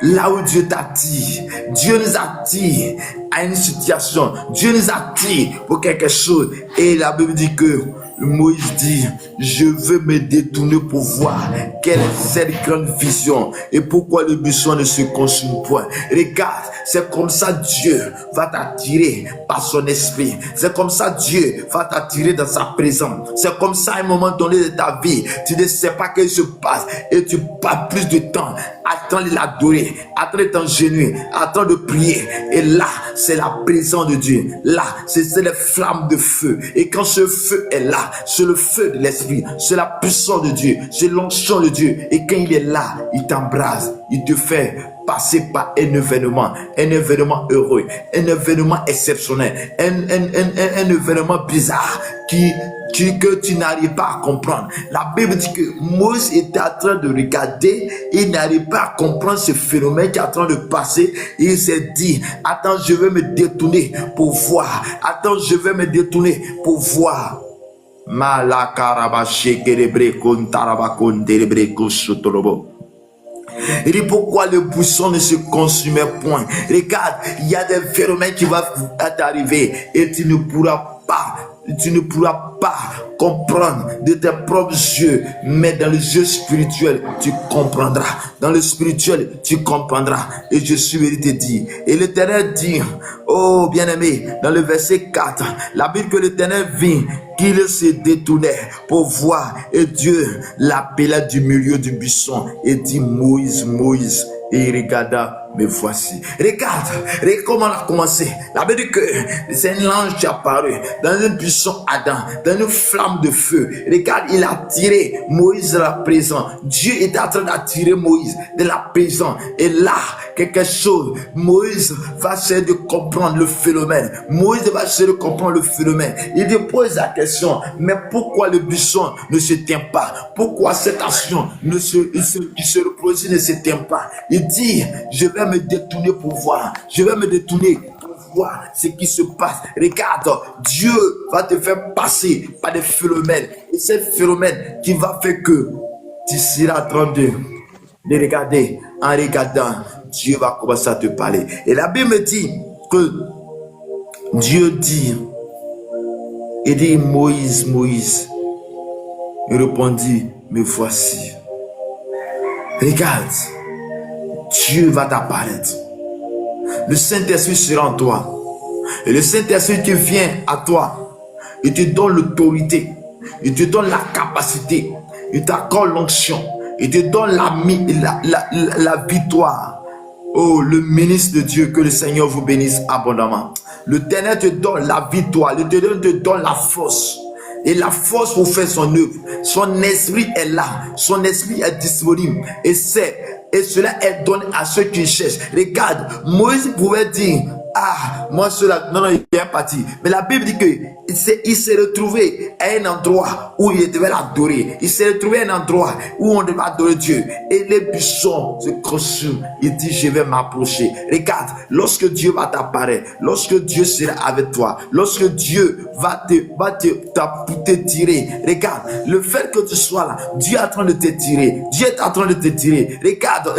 B: là où Dieu t'attire, Dieu nous attire à une situation, Dieu nous attire pour quelque chose. Et la Bible dit que Moïse dit, je veux me détourner pour voir quelle est cette grande vision et pourquoi le buisson ne se consume point. Regarde, c'est comme ça Dieu va t'attirer par son esprit. C'est comme ça Dieu va t'attirer dans sa présence. C'est comme ça à un moment donné de ta vie, tu ne sais pas ce qui se passe et tu passes plus de temps à attendre de l'adorer, à attendre de t'engenouiller, à attendre de prier. Et là, c'est la présence de Dieu. Là, c'est les flammes de feu. Et quand ce feu est là, c'est le feu de l'esprit, c'est la puissance de Dieu, c'est l'onction de Dieu. Et quand il est là, il t'embrase, il te fait passer par un événement heureux, un événement exceptionnel, un événement bizarre que tu n'arrives pas à comprendre. La Bible dit que Moïse était en train de regarder, il n'arrive pas à comprendre ce phénomène qui est en train de passer. Et il s'est dit, attends, je vais me détourner pour voir. Attends, je vais me détourner pour voir. Il dit pourquoi le buisson ne se consumait point. Regarde, il y a des phénomènes qui vont t'arriver et tu ne pourras pas comprendre de tes propres yeux, mais dans les yeux spirituels, tu comprendras. Dans le spirituel, tu comprendras. Et je suis venu te dire. Et l'Éternel dit, oh bien-aimé, dans le verset 4, la Bible que l'Éternel vit, qu'il se détournait pour voir. Et Dieu l'appela du milieu du buisson et dit, Moïse, Moïse. Et il regarda, me voici. Regarde comment on a commencé. La Bible dit que c'est un ange qui est apparu dans un buisson Adam, dans une flamme de feu. Regarde, il a tiré Moïse de la présence. Dieu était en train d'attirer Moïse de la présence. Et là, quelque chose, Moïse va essayer de comprendre le phénomène. Moïse va essayer de comprendre le phénomène. Il te pose la question, mais pourquoi le buisson ne se tient pas? Pourquoi cette action qui se reproduit ne se tient pas? Il dit, je vais me détourner pour voir. Je vais me détourner pour voir ce qui se passe. Regarde, Dieu va te faire passer par des phénomènes. Et ces phénomènes qui va faire que tu seras en train de regarder. En regardant, Dieu va commencer à te parler. Et la Bible me dit que Dieu dit, il dit, Moïse, Moïse. Il répondit, me voici. Regarde. Dieu va t'apparaître. Le Saint-Esprit sera en toi. Et le Saint-Esprit qui vient à toi, il te donne l'autorité, il te donne la capacité, il t'accorde l'onction, il te donne la victoire. Oh, le ministre de Dieu, que le Seigneur vous bénisse abondamment. L'Éternel te donne la victoire, l'Éternel te donne la force. Et la force pour faire son œuvre. Son esprit est là, son esprit est disponible. Et cela est donné à ceux qui cherchent. Regarde, Moïse pouvait dire, ah, moi cela, non, il est parti. Mais la Bible dit que il s'est retrouvé à un endroit où il devait l'adorer. Il s'est retrouvé à un endroit où on devait adorer Dieu. Et les buissons se consument. Il dit, je vais m'approcher. Regarde, lorsque Dieu va t'apparaître, lorsque Dieu sera avec toi, lorsque Dieu va te tirer. Regarde, le fait que tu sois là, Dieu est en train de te tirer. Dieu est en train de te tirer. Regarde,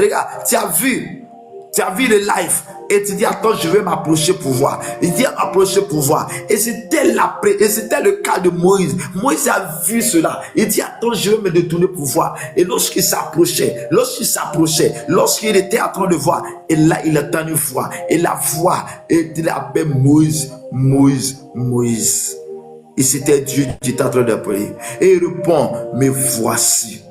B: tu as vu le live et tu dis, attends, je vais m'approcher pour voir. Il dit, approcher pour voir. Et c'était le cas de Moïse. Moïse a vu cela. Il dit, attends, je vais me détourner pour voir. Et lorsqu'il s'approchait, lorsqu'il était en train de voir, et là, il entend une voix. Et la voix, il appelle Moïse, Moïse, Moïse. Et c'était Dieu qui était en train d'appeler. Et il répond, me voici.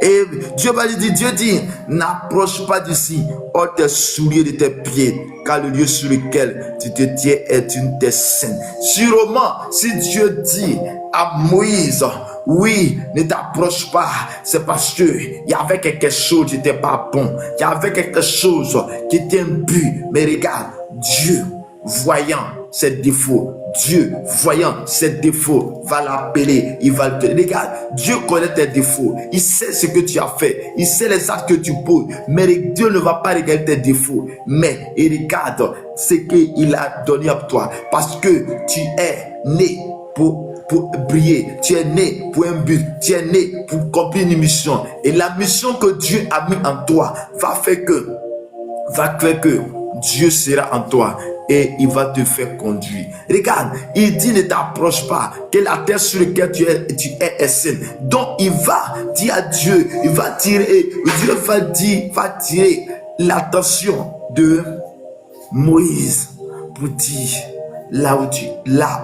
B: Et Dieu va lui dire, Dieu dit, n'approche pas d'ici, ôte tes souliers de tes pieds, car le lieu sur lequel tu te tiens est une terre sainte. Sûrement, si Dieu dit à Moïse, oui, ne t'approche pas, c'est parce que il y avait quelque chose qui n'était pas bon, il y avait quelque chose qui était impur. Mais regarde, Dieu, voyant ses défauts, Dieu, voyant ses défauts, va l'appeler, il va te... Regarde, Dieu connaît tes défauts, il sait ce que tu as fait, il sait les actes que tu poses, mais Dieu ne va pas regarder tes défauts, mais il regarde ce qu'il a donné à toi, parce que tu es né pour briller, tu es né pour un but, tu es né pour accomplir une mission, et la mission que Dieu a mis en toi va faire que Dieu sera en toi et il va te faire conduire. Regarde, il dit ne t'approche pas, que la terre sur laquelle tu es est saine. Donc il va dire à Dieu, il va tirer, Dieu va tirer l'attention de Moïse pour dire là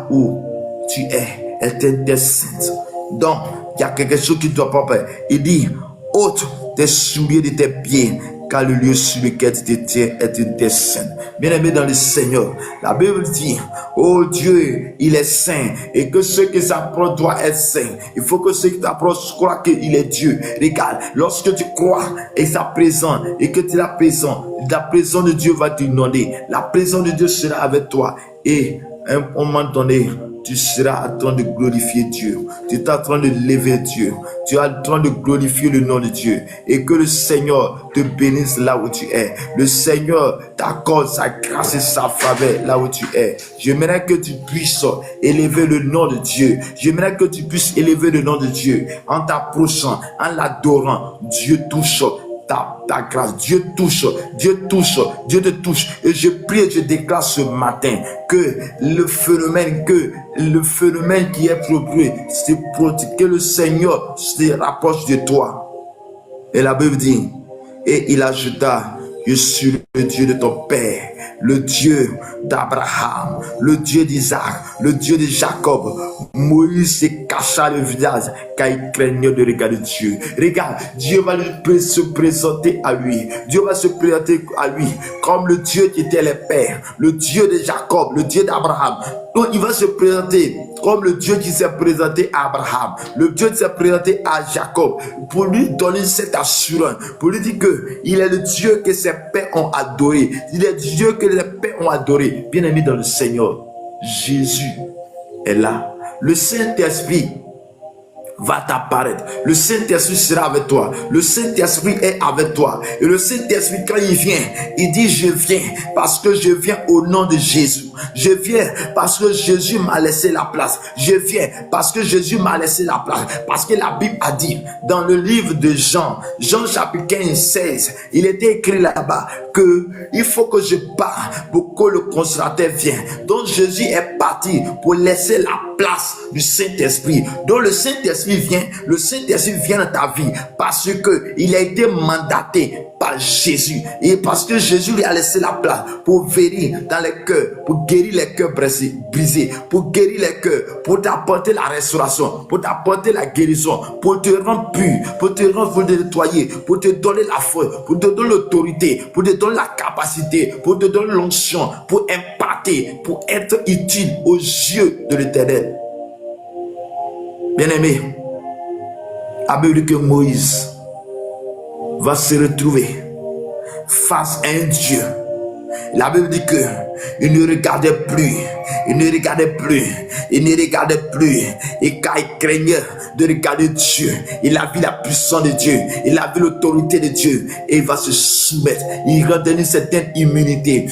B: où tu es est une terre sainte. Donc il y a quelque chose qui ne doit pas faire. Il dit ôte tes souliers de tes pieds, car le lieu sur lequel tu te tiens est une terre sainte. Bien-aimé dans le Seigneur, la Bible dit, oh Dieu, il est saint, et que ceux qui s'approchent doivent être saints. Il faut que ceux qui t'approchent croient qu'il est Dieu. Regarde, lorsque tu crois et sa présence, et que tu es la présence de Dieu va t'inonder. La présence de Dieu sera avec toi, et à un moment donné, tu seras en train de glorifier Dieu. Tu es en train de lever Dieu. Tu es en train de glorifier le nom de Dieu. Et que le Seigneur te bénisse là où tu es. Le Seigneur t'accorde sa grâce et sa faveur là où tu es. J'aimerais que tu puisses élever le nom de Dieu. J'aimerais que tu puisses élever le nom de Dieu. En t'approchant, en l'adorant, Dieu touche ta grâce, Dieu te touche. Et je prie et je déclare ce matin que le phénomène qui est propre, c'est que le Seigneur se rapproche de toi. Et la Bible dit, et il ajouta, je suis le Dieu de ton père, le Dieu d'Abraham, le Dieu d'Isaac, le Dieu de Jacob. Moïse se cacha le visage car il craignait de regarder Dieu. Regarde, Dieu va se présenter à lui. Dieu va se présenter à lui comme le Dieu qui était le père, le Dieu de Jacob, le Dieu d'Abraham. Donc il va se présenter comme le Dieu qui s'est présenté à Abraham, le Dieu qui s'est présenté à Jacob, pour lui donner cette assurance, pour lui dire qu'il est le Dieu que ses pères ont adoré. Il est Dieu que les pères ont adoré. Bien aimé dans le Seigneur, Jésus est là. Le Saint-Esprit va t'apparaître. Le Saint-Esprit sera avec toi. Le Saint-Esprit est avec toi. Et le Saint-Esprit, quand il vient, il dit, je viens parce que je viens au nom de Jésus. Je viens parce que Jésus m'a laissé la place. Je viens parce que Jésus m'a laissé la place. Parce que la Bible a dit, dans le livre de Jean chapitre 15, 16, il était écrit là-bas que il faut que je parte pour que le consolateur vienne. Donc Jésus est parti pour laisser la place du Saint-Esprit. Donc le Saint-Esprit vient dans ta vie parce que il a été mandaté par Jésus, et parce que Jésus lui a laissé la place pour venir dans les cœurs, pour guérir les cœurs brisés, pour guérir les cœurs, pour t'apporter la restauration, pour t'apporter la guérison, pour te rendre pur, pour te nettoyer, pour te donner la foi, pour te donner l'autorité, pour te donner la capacité, pour te donner l'onction, pour imparter, pour être utile aux yeux de l'Éternel. Bien-aimé, la Bible dit que Moïse va se retrouver face à un Dieu. La Bible dit que il ne regardait plus, et car il craignait de regarder Dieu, il a vu la puissance de Dieu, il a vu l'autorité de Dieu, et il va se soumettre. Il rend une certaine immunité.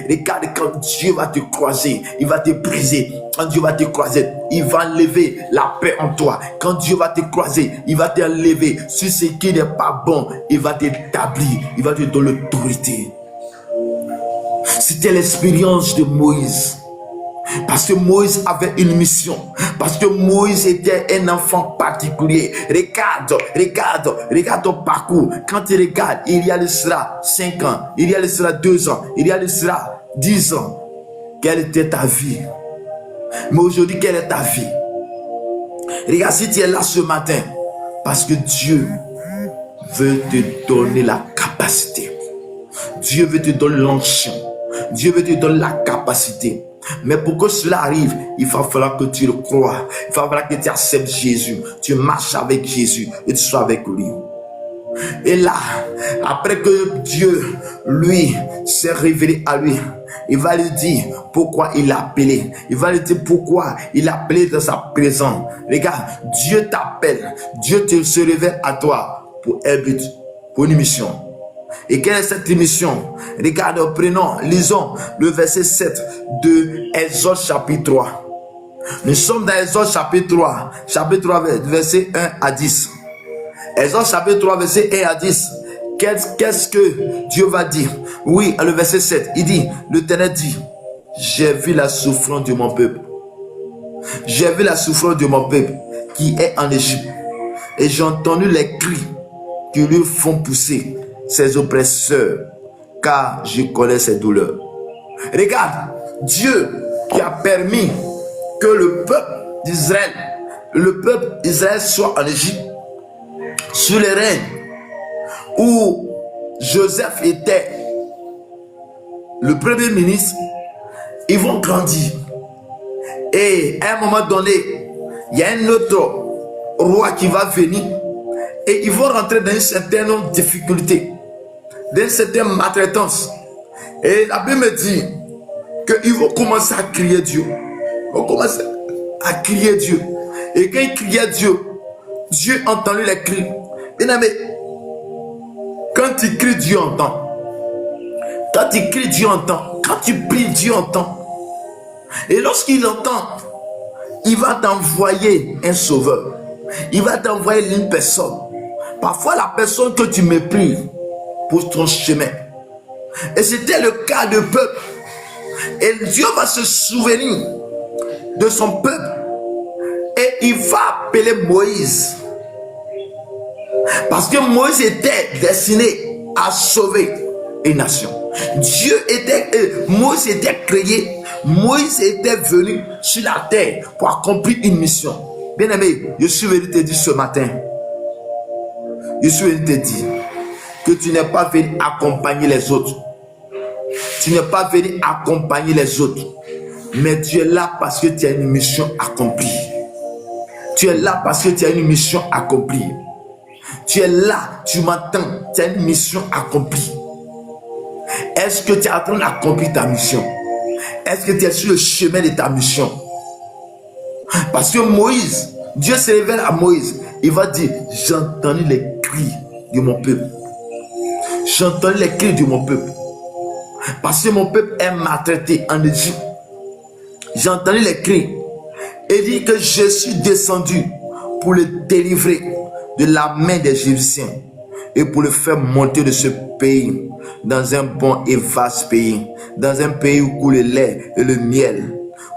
B: Regarde, quand Dieu va te croiser, il va te briser. Quand Dieu va te croiser, il va enlever la paix en toi. Quand Dieu va te croiser, il va t'enlever sur ce qui n'est pas bon. Il va t'établir, il va te donner l'autorité. C'était l'expérience de Moïse. Parce que Moïse avait une mission. Parce que Moïse était un enfant particulier. Regarde ton parcours. Quand tu regardes, il y a de cela 5 ans, il y a de cela 2 ans, il y a de cela 10 ans. Quelle était ta vie? Mais aujourd'hui, quelle est ta vie? Regarde, si tu es là ce matin, Parce que Dieu veut te donner la capacité. Dieu veut te donner l'onction. Dieu veut te donner la capacité. Mais pour que cela arrive, il va falloir que tu le crois. Il va falloir que tu acceptes Jésus. Tu marches avec Jésus et tu sois avec lui. Et là, après que Dieu, lui, s'est révélé à lui, il va lui dire pourquoi il l'a appelé. Il va lui dire pourquoi il l'a appelé dans sa présence. Regarde, Dieu t'appelle. Dieu se révèle à toi pour un but, pour une mission. Et quelle est cette mission? Regarde, lisons le verset 7 de Exode chapitre 3. Nous sommes dans Exode chapitre 3, verset 1 à 10. Exode chapitre 3, verset 1 à 10. Qu'est-ce que Dieu va dire? Oui, le verset 7, il dit, l'Éternel dit, j'ai vu la souffrance de mon peuple. J'ai vu la souffrance de mon peuple qui est en Égypte. Et j'ai entendu les cris qui lui font pousser ses oppresseurs, car je connais ses douleurs. Regarde, Dieu qui a permis que le peuple d'Israël soit en Égypte, sous les règnes où Joseph était le premier ministre, ils vont grandir. Et à un moment donné, il y a un autre roi qui va venir et ils vont rentrer dans une certaine difficulté, dans une certaine maltraitance. Et la Bible me dit qu'ils vont commencer à crier Dieu. Ils vont commencer à crier Dieu. Et quand ils criaient Dieu, Dieu entendit les cris. Bien aimé, quand tu cries, Dieu entend. Quand tu cries, Dieu entend. Quand tu pries, Dieu entend. Et lorsqu'il entend, il va t'envoyer un sauveur. Il va t'envoyer une personne. Parfois, la personne que tu méprises pour ton chemin. Et c'était le cas du peuple. Et Dieu va se souvenir de son peuple. Et il va appeler Moïse. Parce que Moïse était destiné à sauver une nation. Moïse était créé. Moïse était venu sur la terre pour accomplir une mission. Bien aimé, je suis venu te dire ce matin. Je suis venu te dire que tu n'es pas venu accompagner les autres. Tu n'es pas venu accompagner les autres. Mais tu es là parce que tu as une mission accomplie. Tu es là parce que tu as une mission accomplie. Tu es là, tu m'entends, tu as une mission accomplie. Est-ce que tu es en train d'accomplir ta mission? Est-ce que tu es sur le chemin de ta mission? Parce que Moïse, Dieu se révèle à Moïse. Il va dire, j'ai entendu les cris de mon peuple. J'ai entendu les cris de mon peuple. Parce que mon peuple est maltraité en Égypte. J'ai entendu les cris. Et dit que je suis descendu pour le délivrer de la main des Égyptiens et pour le faire monter de ce pays dans un bon et vaste pays, dans un pays où coule le lait et le miel.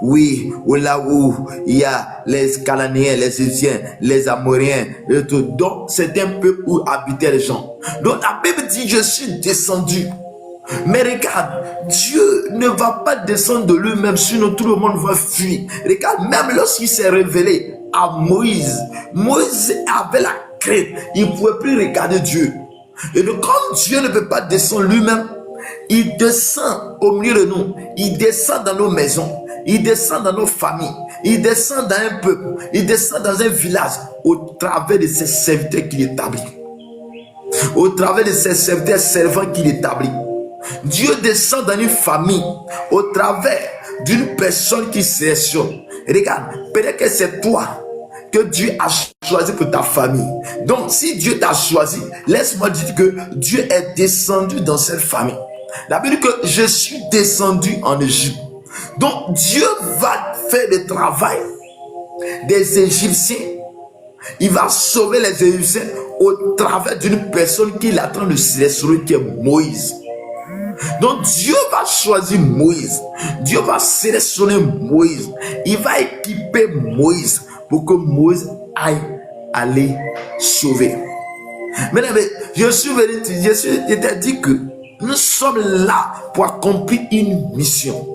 B: Oui, là où il y a les Cananéens, les Égyptiens, les Amoriens, et tout. Donc c'est un peu où habitaient les gens. Donc la Bible dit, je suis descendu. Mais regarde, Dieu ne va pas descendre de lui-même, sinon tout le monde va fuir. Regarde, même lorsqu'il s'est révélé à Moïse, Moïse avait la crainte, il ne pouvait plus regarder Dieu. Et donc comme Dieu ne peut pas descendre lui-même, il descend au milieu de nous, il descend dans nos maisons, il descend dans nos familles, il descend dans un peuple, il descend dans un village au travers de ses serviteurs qu'il établit. Au travers de ses serviteurs servants qu'il établit. Dieu descend dans une famille au travers d'une personne qui sélectionne. Regarde, peut-être que c'est toi que Dieu a choisi pour ta famille. Donc, si Dieu t'a choisi, laisse-moi dire que Dieu est descendu dans cette famille. La Bible dit que je suis descendu en Égypte. Donc, Dieu va faire le travail des Égyptiens. Il va sauver les Égyptiens au travers d'une personne qu'il est en train de sélectionner, qui est Moïse. Donc Dieu va choisir Moïse. Dieu va sélectionner Moïse. Il va équiper Moïse pour que Moïse aille aller sauver. Mesdames, je t'ai dit que nous sommes là pour accomplir une mission.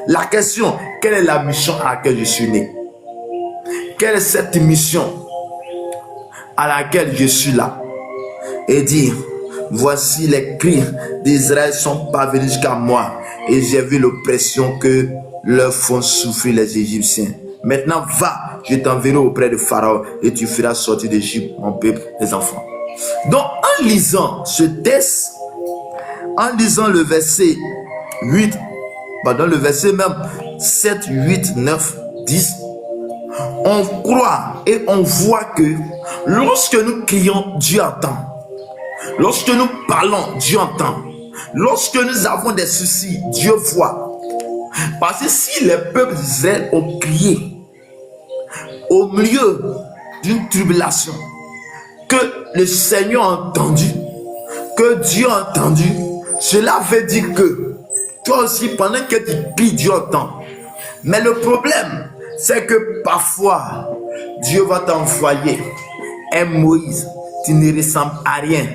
B: La question, quelle est la mission à laquelle je suis né? Quelle est cette mission à laquelle je suis là. Et dit, voici les cris d'Israël sont parvenus jusqu'à moi et j'ai vu l'oppression que leur font souffrir les Égyptiens. Maintenant va, je t'enverrai auprès de Pharaon et tu feras sortir d'Égypte mon peuple, les enfants. Donc en lisant ce texte, en lisant le verset 8, pardon, le verset même 7, 8, 9, 10, on croit et on voit que lorsque nous crions, Dieu entend. Lorsque nous parlons, Dieu entend. Lorsque nous avons des soucis, Dieu voit. Parce que si les peuples d'Israël ont crié au milieu d'une tribulation, que le Seigneur a entendu, que Dieu a entendu, cela veut dire que toi aussi, pendant que tu pries, Dieu entend. Mais le problème, c'est que parfois, Dieu va t'envoyer un Moïse qui ne ressemble à rien.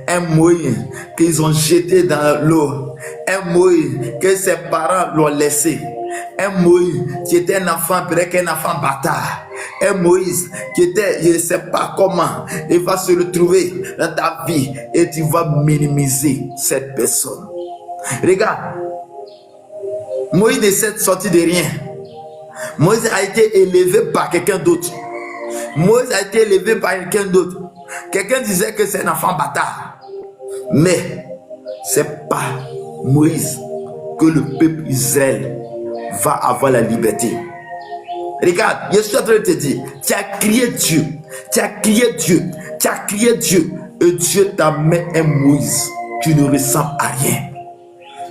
B: Un Moïse qu'ils ont jeté dans l'eau. Un Moïse que ses parents l'ont laissé. Un Moïse qui était un enfant, peut-être qu'un enfant bâtard. Un Moïse qui était, je ne sais pas comment, il va se retrouver dans ta vie et tu vas minimiser cette personne. Regarde, Moïse ne s'est sorti de rien. Moïse a été élevé par quelqu'un d'autre. Moïse a été élevé par quelqu'un d'autre. Quelqu'un disait que c'est un enfant bâtard. Mais c'est pas Moïse que le peuple Israël va avoir la liberté. Regarde, je suis en train de te dire, tu as crié Dieu, tu as crié Dieu, tu as crié Dieu, et Dieu t'a mis un Moïse qui ne ressemble à rien.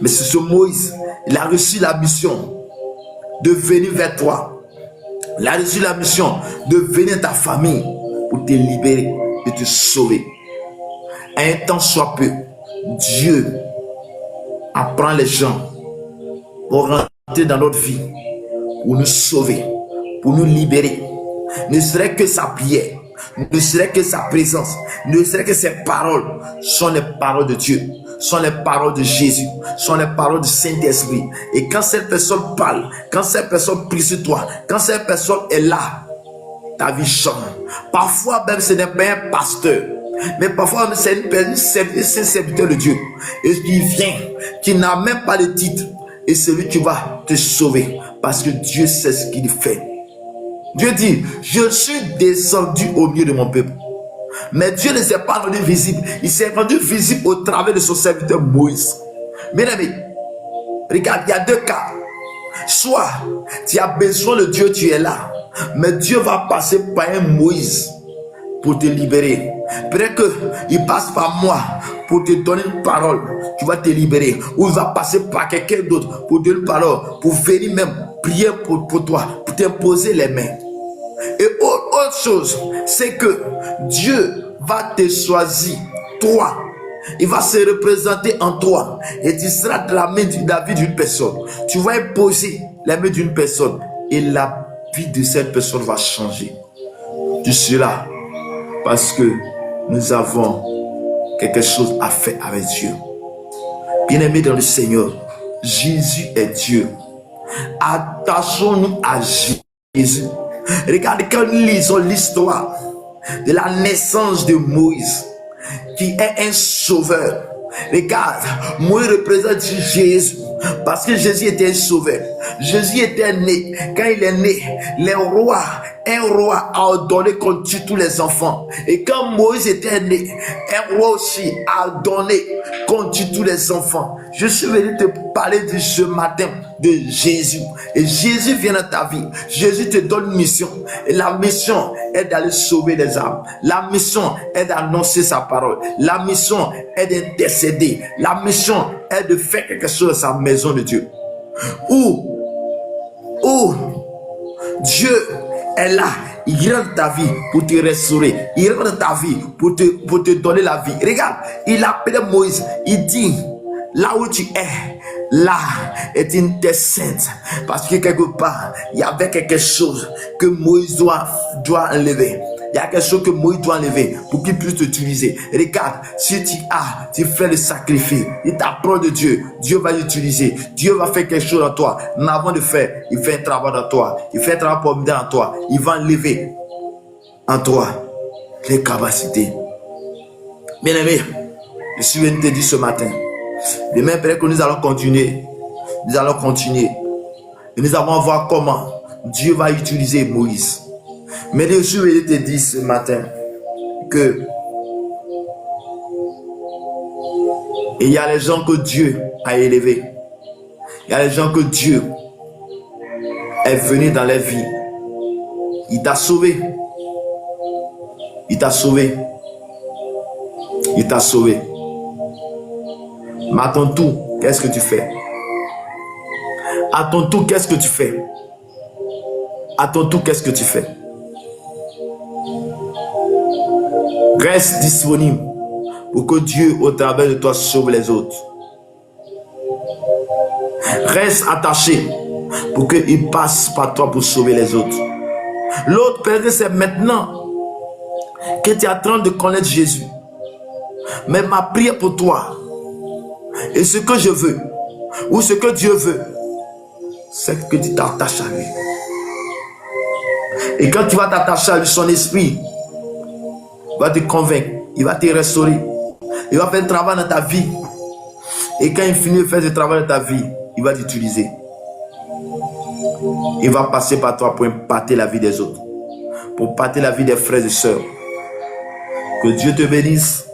B: Mais c'est ce Moïse, il a reçu la mission de venir vers toi. Il a reçu la mission de venir dans ta famille pour te libérer et te sauver. Un temps soit peu, Dieu apprend les gens pour rentrer dans notre vie, pour nous sauver, pour nous libérer. Ne serait que sa prière, ne serait que sa présence, ne serait que ses paroles sont les paroles de Dieu, sont les paroles de Jésus, sont les paroles du Saint-Esprit. Et quand cette personne parle, quand cette personne prie sur toi, quand cette personne est là, ta vie change. Parfois même ce n'est pas un pasteur, mais parfois c'est une serviteur de Dieu. Et qui vient, qui n'a même pas de titre, et c'est lui qui va te sauver, parce que Dieu sait ce qu'il fait. Dieu dit, je suis descendu au milieu de mon peuple. Mais Dieu ne s'est pas rendu visible. Il s'est rendu visible au travers de son serviteur Moïse. Bien aimé, regarde, il y a deux cas. Soit tu as besoin de Dieu, tu es là. Mais Dieu va passer par un Moïse pour te libérer. Peut-être qu'il passe par moi pour te donner une parole. Tu vas te libérer. Ou il va passer par quelqu'un d'autre pour te donner une parole. Pour venir même prier pour toi. Pour t'imposer les mains. Et autre chose, c'est que Dieu va te choisir, toi. Il va se représenter en toi. Et tu seras de la main de vie d'une personne. Tu vas imposer la main d'une personne. Et la vie de cette personne va changer. Tu seras. Parce que nous avons quelque chose à faire avec Dieu. Bien-aimés dans le Seigneur, Jésus est Dieu. Attachons-nous à Jésus. Regardez quand nous lisons l'histoire de la naissance de Moïse, qui est un sauveur. Regarde, Moïse représente Jésus, parce que Jésus était un sauveur. Jésus était né. Quand il est né, un roi a ordonné qu'on tue tous les enfants. Et quand Moïse était né, un roi aussi a ordonné qu'on tue tous les enfants. Je suis venu te parler de ce matin de Jésus. Et Jésus vient dans ta vie. Jésus te donne une mission. Et la mission est d'aller sauver les âmes. La mission est d'annoncer sa parole. La mission est d'intercéder. La mission est de faire quelque chose dans sa maison de Dieu. Où Dieu est là. Il rentre dans ta vie pour te restaurer. Il rentre dans ta vie pour te donner la vie. Regarde, il appelait Moïse. Il dit, là où tu es, là est une terre sainte. Parce que quelque part, il y avait quelque chose que Moïse doit enlever. Il y a quelque chose que Moïse doit enlever pour qu'il puisse t'utiliser. Regarde, si tu fais le sacrifice, il t'apprend de Dieu. Dieu va l'utiliser. Dieu va faire quelque chose en toi. Mais avant de faire, il fait un travail dans toi. Il fait un travail pour dans toi. Il va enlever en toi les capacités. Bien-aimé, je suis venu te dire ce matin, demain, peut-être que nous allons continuer. Nous allons continuer. Et nous allons voir comment Dieu va utiliser Moïse. Mais je suis venu te dire ce matin que il y a les gens que Dieu a élevés. Il y a les gens que Dieu est venu dans leur vie. Il t'a sauvé. Il t'a sauvé. Il t'a sauvé. Mais à ton tour, qu'est-ce que tu fais? À ton tour, qu'est-ce que tu fais? À ton tour, qu'est-ce que tu fais? Reste disponible pour que Dieu, au travers de toi, sauve les autres. Reste attaché pour qu'il passe par toi pour sauver les autres. L'autre, peut-être c'est maintenant que tu es en train de connaître Jésus. Mais ma prière pour toi, et ce que je veux, ou ce que Dieu veut, c'est que tu t'attaches à lui. Et quand tu vas t'attacher à lui, son esprit va te convaincre, il va te restaurer, il va faire un travail dans ta vie. Et quand il finit de faire ce travail dans ta vie, il va t'utiliser. Il va passer par toi pour impacter la vie des autres, pour impacter la vie des frères et sœurs. Que Dieu te bénisse,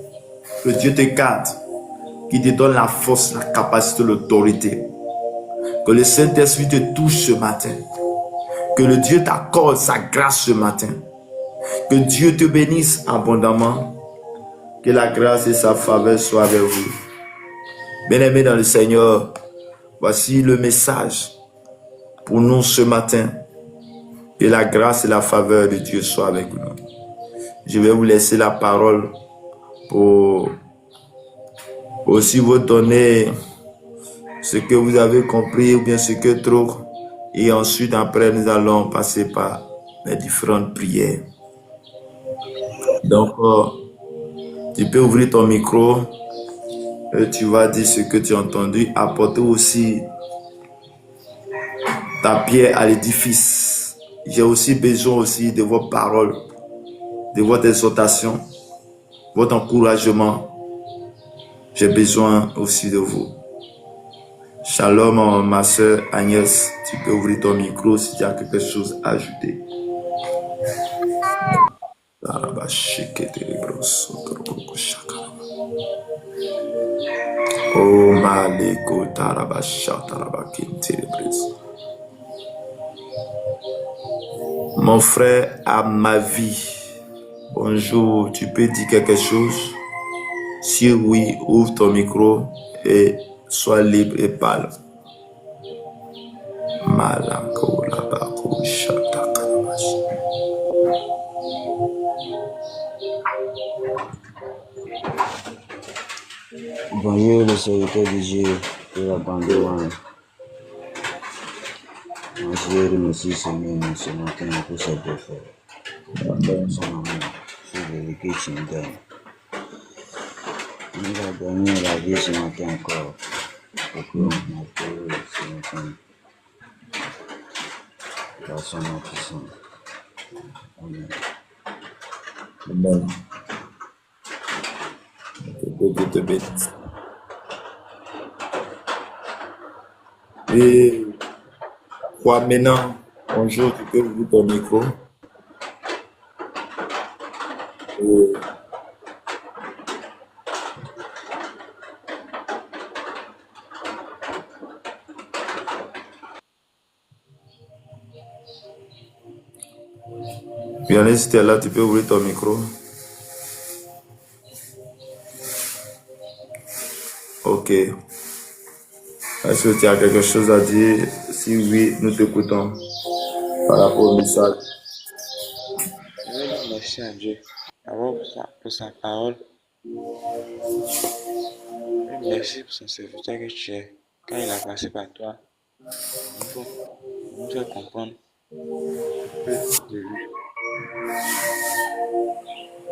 B: que Dieu te garde, qu'il te donne la force, la capacité, l'autorité. Que le Saint-Esprit te touche ce matin. Que le Dieu t'accorde sa grâce ce matin. Que Dieu te bénisse abondamment. Que la grâce et sa faveur soient avec vous. Bien-aimés dans le Seigneur, voici le message pour nous ce matin. Que la grâce et la faveur de Dieu soient avec nous. Je vais vous laisser la parole pour aussi vous donner ce que vous avez compris ou bien ce que trop. Et ensuite, après, nous allons passer par les différentes prières. Donc, tu peux ouvrir ton micro et tu vas dire ce que tu as entendu. Apporter aussi ta pierre à l'édifice. J'ai aussi besoin aussi de vos paroles, de votre exhortation, votre encouragement. J'ai besoin aussi de vous. Shalom, ma soeur Agnès. Tu peux ouvrir ton micro si tu as quelque chose à ajouter. Oh, Maliko mon frère à ma vie. Bonjour, tu peux dire quelque chose? Si oui, ouvre ton micro et sois libre et parle. Malako labako shatakarabashi.
E: Bonjour le serviteur de Dieu de la bande one. Je remercie Seigneur ce matin pour sa bienfait. Son amour, sur le Chinga. Il a donné la vie ce matin encore. Pour que l'on appelle ce matin. Par son nom puissant. Amen.
B: Amen. Que Dieu te bénisse. Et quoi maintenant? Bonjour, tu peux ouvrir ton micro. Et Vianney, si tu es là, tu peux ouvrir ton micro. Ok. Est-ce que tu as quelque chose à dire? Si oui, nous t'écoutons par rapport au message.
F: Je vais dire merci à Dieu d'abord pour sa parole. Et merci pour son serviteur que tu es. Quand il a passé par toi, il faut nous faire comprendre un peu de lui.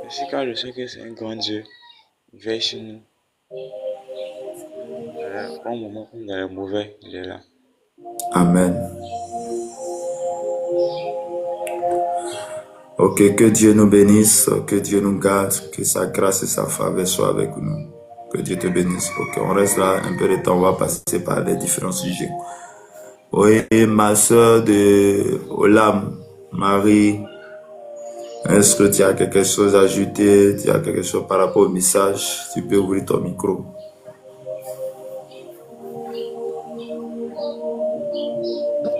F: Merci car je sais que c'est un grand Dieu. Il veille sur nous. Dans les bons moments comme dans les mauvais, il est là.
B: Amen. Ok, que Dieu nous bénisse, que Dieu nous garde, que sa grâce et sa faveur soient avec nous. Que Dieu te bénisse. Ok, on reste là un peu de temps, on va passer par les différents sujets. Oui, ma soeur de Olam, Marie, est-ce que tu as quelque chose à ajouter? Tu as quelque chose par rapport au message? Tu peux ouvrir ton micro.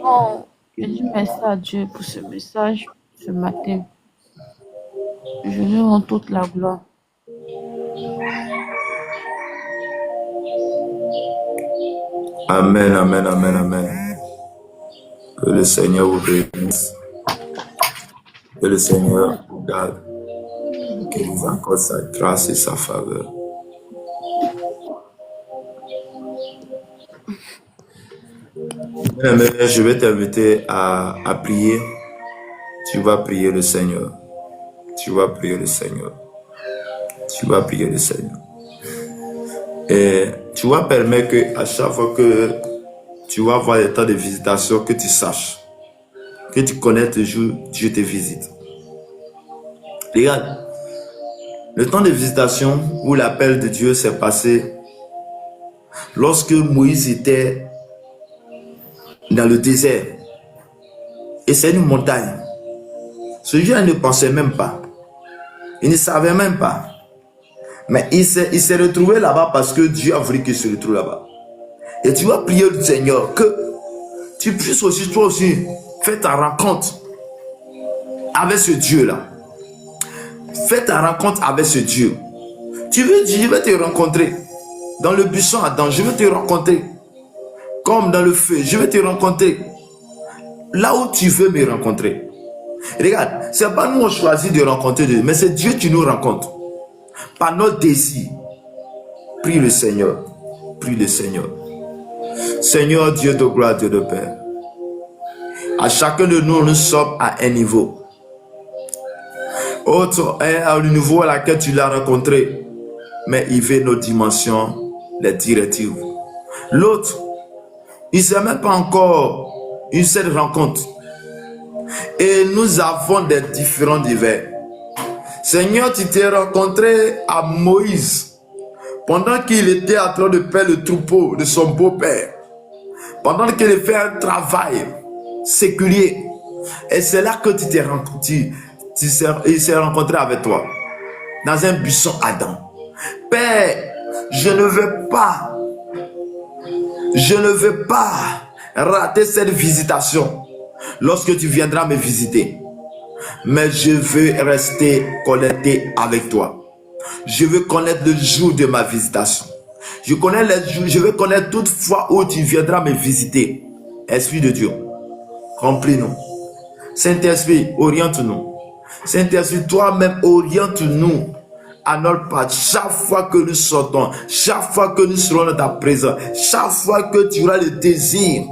C: Non, je dis merci à Dieu pour ce message ce matin. Je lui rends toute la gloire.
B: Amen, amen, amen, amen. Que le Seigneur vous bénisse. Que le Seigneur vous garde. Qu'il vous accorde sa grâce et sa faveur. Amen. Je vais t'inviter à prier. Tu vas prier le Seigneur. Tu vas prier le Seigneur. Tu vas prier le Seigneur. Et tu vas permettre qu'à chaque fois que tu vas avoir des temps de visitation, que tu saches, que tu connais toujours, Dieu te visite. Regarde, le temps de visitation où l'appel de Dieu s'est passé lorsque Moïse était dans le désert. Et c'est une montagne. Ce Dieu ne pensait même pas. Il ne savait même pas. Mais il s'est retrouvé là-bas parce que Dieu a voulu qu'il se retrouve là-bas. Et tu vas prier le Seigneur que tu puisses aussi, toi aussi, faire ta rencontre avec ce Dieu-là. Fais ta rencontre avec ce Dieu. Tu veux dire, je vais te rencontrer. Dans le buisson Adam, je vais te rencontrer. Comme dans le feu, je vais te rencontrer. Là où tu veux me rencontrer. Regarde, ce n'est pas nous on choisit de rencontrer Dieu, mais c'est Dieu qui nous rencontre. Par notre désir. Prie le Seigneur. Prie le Seigneur. Seigneur Dieu de gloire, Dieu de Père. À chacun de nous, nous sommes à un niveau. Autre est à le niveau à laquelle tu l'as rencontré. Mais il veut nos dimensions, les directives. L'autre, il ne sait même pas encore une seule rencontre. Et nous avons des différents divers. Seigneur, tu t'es rencontré à Moïse pendant qu'il était en train de perdre le troupeau de son beau-père. Pendant qu'il fait un travail séculier. Et c'est là que tu t'es rencontré. Il s'est rencontré avec toi. Dans un buisson Adam. Père, je ne veux pas rater cette visitation lorsque tu viendras me visiter. Mais je veux rester connecté avec toi. Je veux connaître le jour de ma visitation. Je veux connaître toute fois où tu viendras me visiter. Esprit de Dieu, remplis-nous. Saint-Esprit, oriente-nous. Saint-Esprit, toi-même, oriente-nous à notre part. Chaque fois que nous sortons, chaque fois que nous serons dans ta présence, chaque fois que tu auras le désir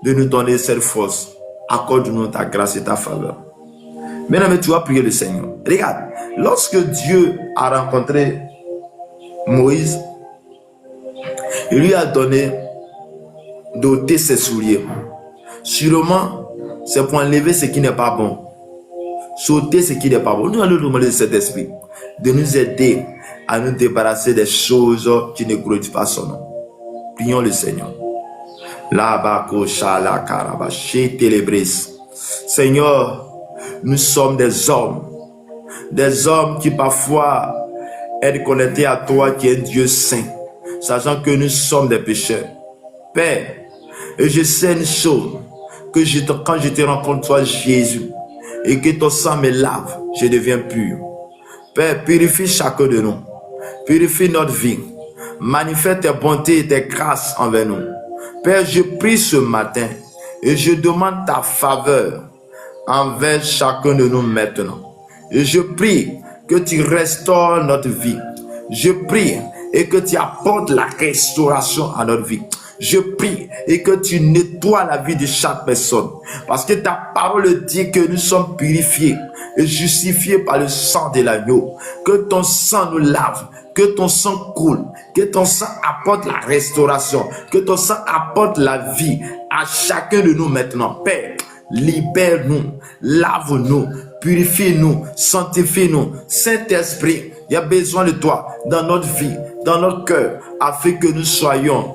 B: de nous donner cette force, accorde-nous ta grâce et ta faveur. Maintenant, tu vas prier le Seigneur. Regarde, lorsque Dieu a rencontré Moïse, il lui a donné d'ôter ses souliers. Sûrement, c'est pour enlever ce qui n'est pas bon. Sauter ce qui n'est pas bon. Nous allons demander de cet esprit de nous aider à nous débarrasser des choses qui ne glorifient pas son nom. Prions le Seigneur. Seigneur, nous sommes des hommes qui parfois être connectés à toi qui est Dieu saint, sachant que nous sommes des pécheurs. Père, et je sais une chose, que quand je te rencontre toi Jésus, et que ton sang me lave, je deviens pur. Père, purifie chacun de nous, purifie notre vie, manifeste tes bontés et tes grâces envers nous. Père, je prie ce matin, et je demande ta faveur envers chacun de nous maintenant. Et je prie que tu restaures notre vie. Je prie et que tu apportes la restauration à notre vie. Je prie et que tu nettoies la vie de chaque personne. Parce que ta parole dit que nous sommes purifiés et justifiés par le sang de l'agneau. Que ton sang nous lave, que ton sang coule, que ton sang apporte la restauration, que ton sang apporte la vie à chacun de nous maintenant. Père, libère-nous, lave-nous, purifie-nous, sanctifie-nous. Saint-Esprit, il y a besoin de toi dans notre vie, dans notre cœur, afin que nous soyons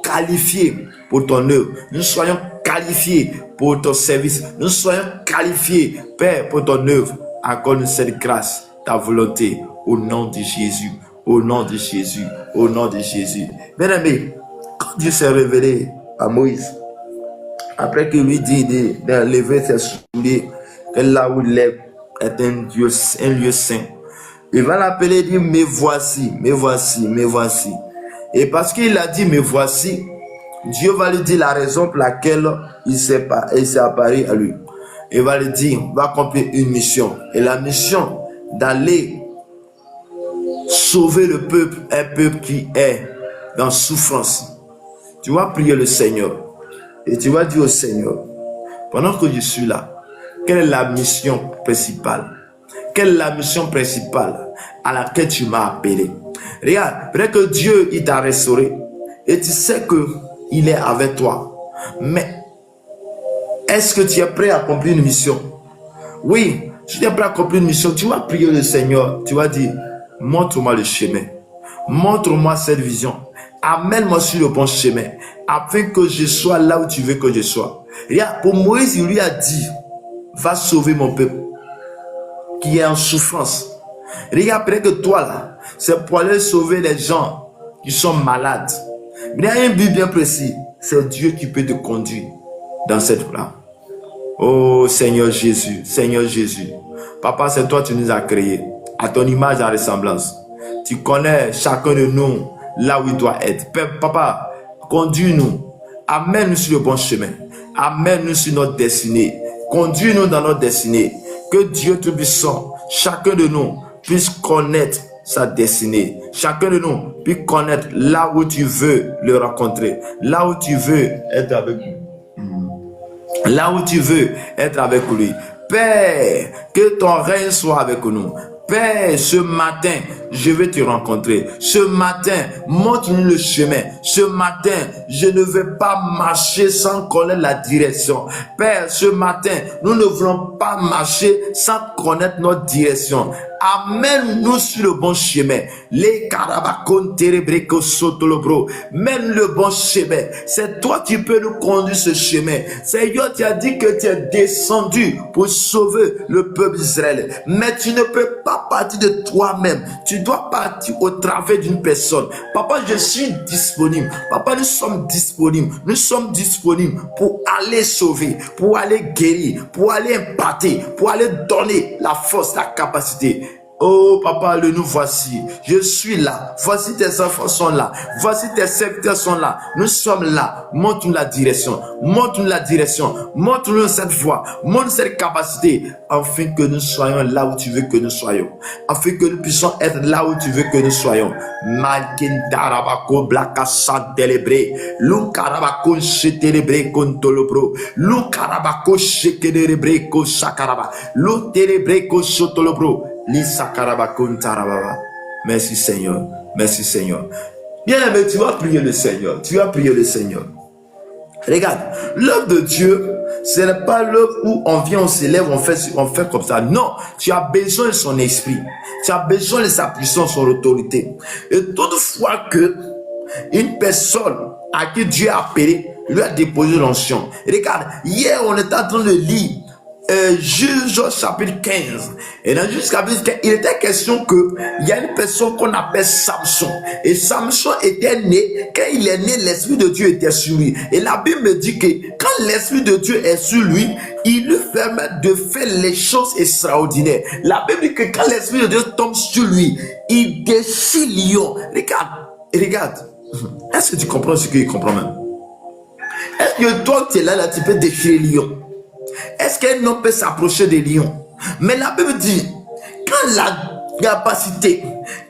B: qualifiés pour ton œuvre, nous soyons qualifiés pour ton service, nous soyons qualifiés, Père, pour ton œuvre. Accorde-nous cette grâce, ta volonté, au nom de Jésus, au nom de Jésus, au nom de Jésus. Bien-aimé, quand Dieu s'est révélé à Moïse, après qu'il lui dit d'enlever ses souliers, que là où il est un lieu saint, il va l'appeler et dire, me voici, me voici, me voici. Et parce qu'il a dit, me voici, Dieu va lui dire la raison pour laquelle il s'est apparu à lui. Il va lui dire, va accomplir une mission. Et la mission d'aller sauver le peuple, un peuple qui est dans souffrance. Tu vas prier le Seigneur. Et tu vas dire au Seigneur, pendant que je suis là, quelle est la mission principale? Quelle est la mission principale à laquelle tu m'as appelé? Regarde, peut-être que Dieu, il t'a restauré. Et tu sais qu'il est avec toi. Mais, est-ce que tu es prêt à accomplir une mission? Oui, si tu es prêt à accomplir une mission, tu vas prier le Seigneur. Tu vas dire, montre-moi le chemin. Montre-moi cette vision. Amène-moi sur le bon chemin. Afin que je sois là où tu veux que je sois. Regarde, pour Moïse, il lui a dit, va sauver mon peuple qui est en souffrance. Regarde, peut-être que toi là, c'est pour aller sauver les gens qui sont malades. Mais il y a un but bien précis. C'est Dieu qui peut te conduire dans cette plan. Oh Seigneur Jésus, Seigneur Jésus. Papa, c'est toi qui nous as créés à ton image et à ressemblance. Tu connais chacun de nous là où il doit être. Papa, conduis-nous. Amène-nous sur le bon chemin. Amène-nous sur notre destinée. Conduis-nous dans notre destinée. Que Dieu Tout-Puissant, chacun de nous puisse connaître sa destinée. Chacun de nous puisse connaître là où tu veux le rencontrer. Là où tu veux être avec lui. Là où tu veux être avec lui. Père, que ton règne soit avec nous. Père, ce matin, je vais te rencontrer. Ce matin, montre-nous le chemin. Ce matin, je ne vais pas marcher sans connaître la direction. Père, ce matin, nous ne voulons pas marcher sans connaître notre direction. Amène-nous sur le bon chemin. Les carabacon terebreko sotolobro. Mène le bon chemin. C'est toi qui peux nous conduire ce chemin. Seigneur, tu as dit que tu es descendu pour sauver le peuple d'Israël. Mais tu ne peux pas partir de toi-même. Tu dois partir au travers d'une personne. Papa, je suis disponible. Papa, nous sommes disponibles. Nous sommes disponibles pour aller sauver, pour aller guérir, pour aller impacter, pour aller donner la force, la capacité. Oh papa, le nous voici. Je suis là. Voici tes enfants sont là. Voici tes serviteurs sont là. Nous sommes là. Montre-nous la direction. Montre-nous la direction. Montre-nous cette voie. Montre cette capacité. Afin que nous soyons là où tu veux que nous soyons. Afin que nous puissions être là où tu veux que nous soyons. Malkindarabako blakasa delebre. Lunkarabako chetelebre kontolobro. Lunkarabako shekelebre ko shakaraba. Luntelebre ko shotolobro. Merci Seigneur, merci Seigneur. Bien aimé, tu vas prier le Seigneur, tu vas prier le Seigneur. Regarde, l'œuvre de Dieu, ce n'est pas l'œuvre où on vient, on s'élève, on fait comme ça. Non, tu as besoin de son esprit, tu as besoin de sa puissance, son autorité. Et toutefois que une personne à qui Dieu a appelé lui a déposé l'onction. Regarde, hier on était en train de lire Juge chapitre 15. Et dans Juge chapitre 15, il était question que il y a une personne qu'on appelle Samson. Et Samson était né, quand il est né, l'Esprit de Dieu était sur lui. Et la Bible me dit que quand l'Esprit de Dieu est sur lui, il lui permet de faire les choses extraordinaires. La Bible dit que quand l'Esprit de Dieu tombe sur lui, il déchire lion. Regarde. Est-ce que tu comprends ce qu'il comprend même? Est-ce que toi, tu es là, tu peux déchirer lion? Est-ce qu'un homme peut s'approcher des lions? Mais la Bible dit, quand la capacité,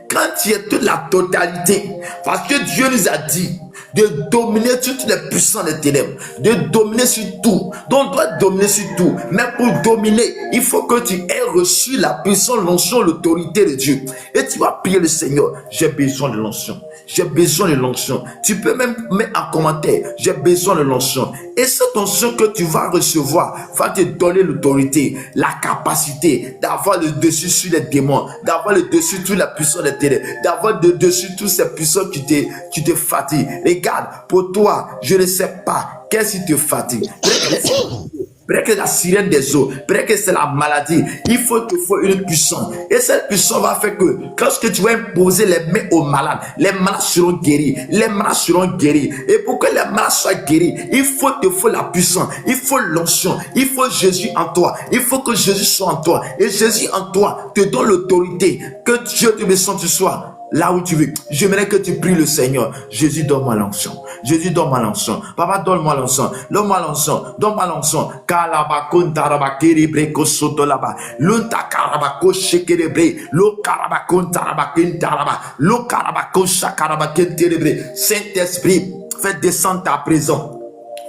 B: quand il y a toute la totalité, parce que Dieu nous a dit de dominer sur tous les puissants des ténèbres, de dominer sur tout. Donc on doit dominer sur tout. Mais pour dominer, il faut que tu aies reçu la puissance, l'onction, l'autorité de Dieu. Et tu vas prier le Seigneur. J'ai besoin de l'onction. j'ai besoin de l'onction. Tu peux même mettre en commentaire, j'ai besoin de l'onction. Et cette onction que tu vas recevoir va te donner l'autorité, la capacité d'avoir le dessus sur les démons, d'avoir le dessus sur la puissance des ténèbres, d'avoir le dessus tous ces puissances qui te fatiguent. Regarde, pour toi, je ne sais pas qu'est-ce qui te fatigue. Peut-être que la sirène des eaux, peut-être que c'est la maladie. Il faut une puissance. Et cette puissance va faire que lorsque tu vas imposer les mains aux malades, les malades seront guéris. Les malades seront guéris. Et pour que les malades soient guéris, il faut la puissance. Il faut l'onction. Il faut Jésus en toi. Il faut que Jésus soit en toi. Et Jésus en toi te donne l'autorité. Que Dieu te sente ce soir. Là où tu veux, j'aimerais que tu pries le Seigneur. Jésus, donne-moi l'onction. Jésus, donne-moi l'onction. Papa, donne-moi l'onction. Donne-moi l'onction. Donne-moi l'onction. Kalabakon tarabakere soto laba. Lunta karabako shekerebre. Lo karabakon tarabakin taraba. Lo karabako shakarabakin terebre. Saint-Esprit, fais descendre ta présence.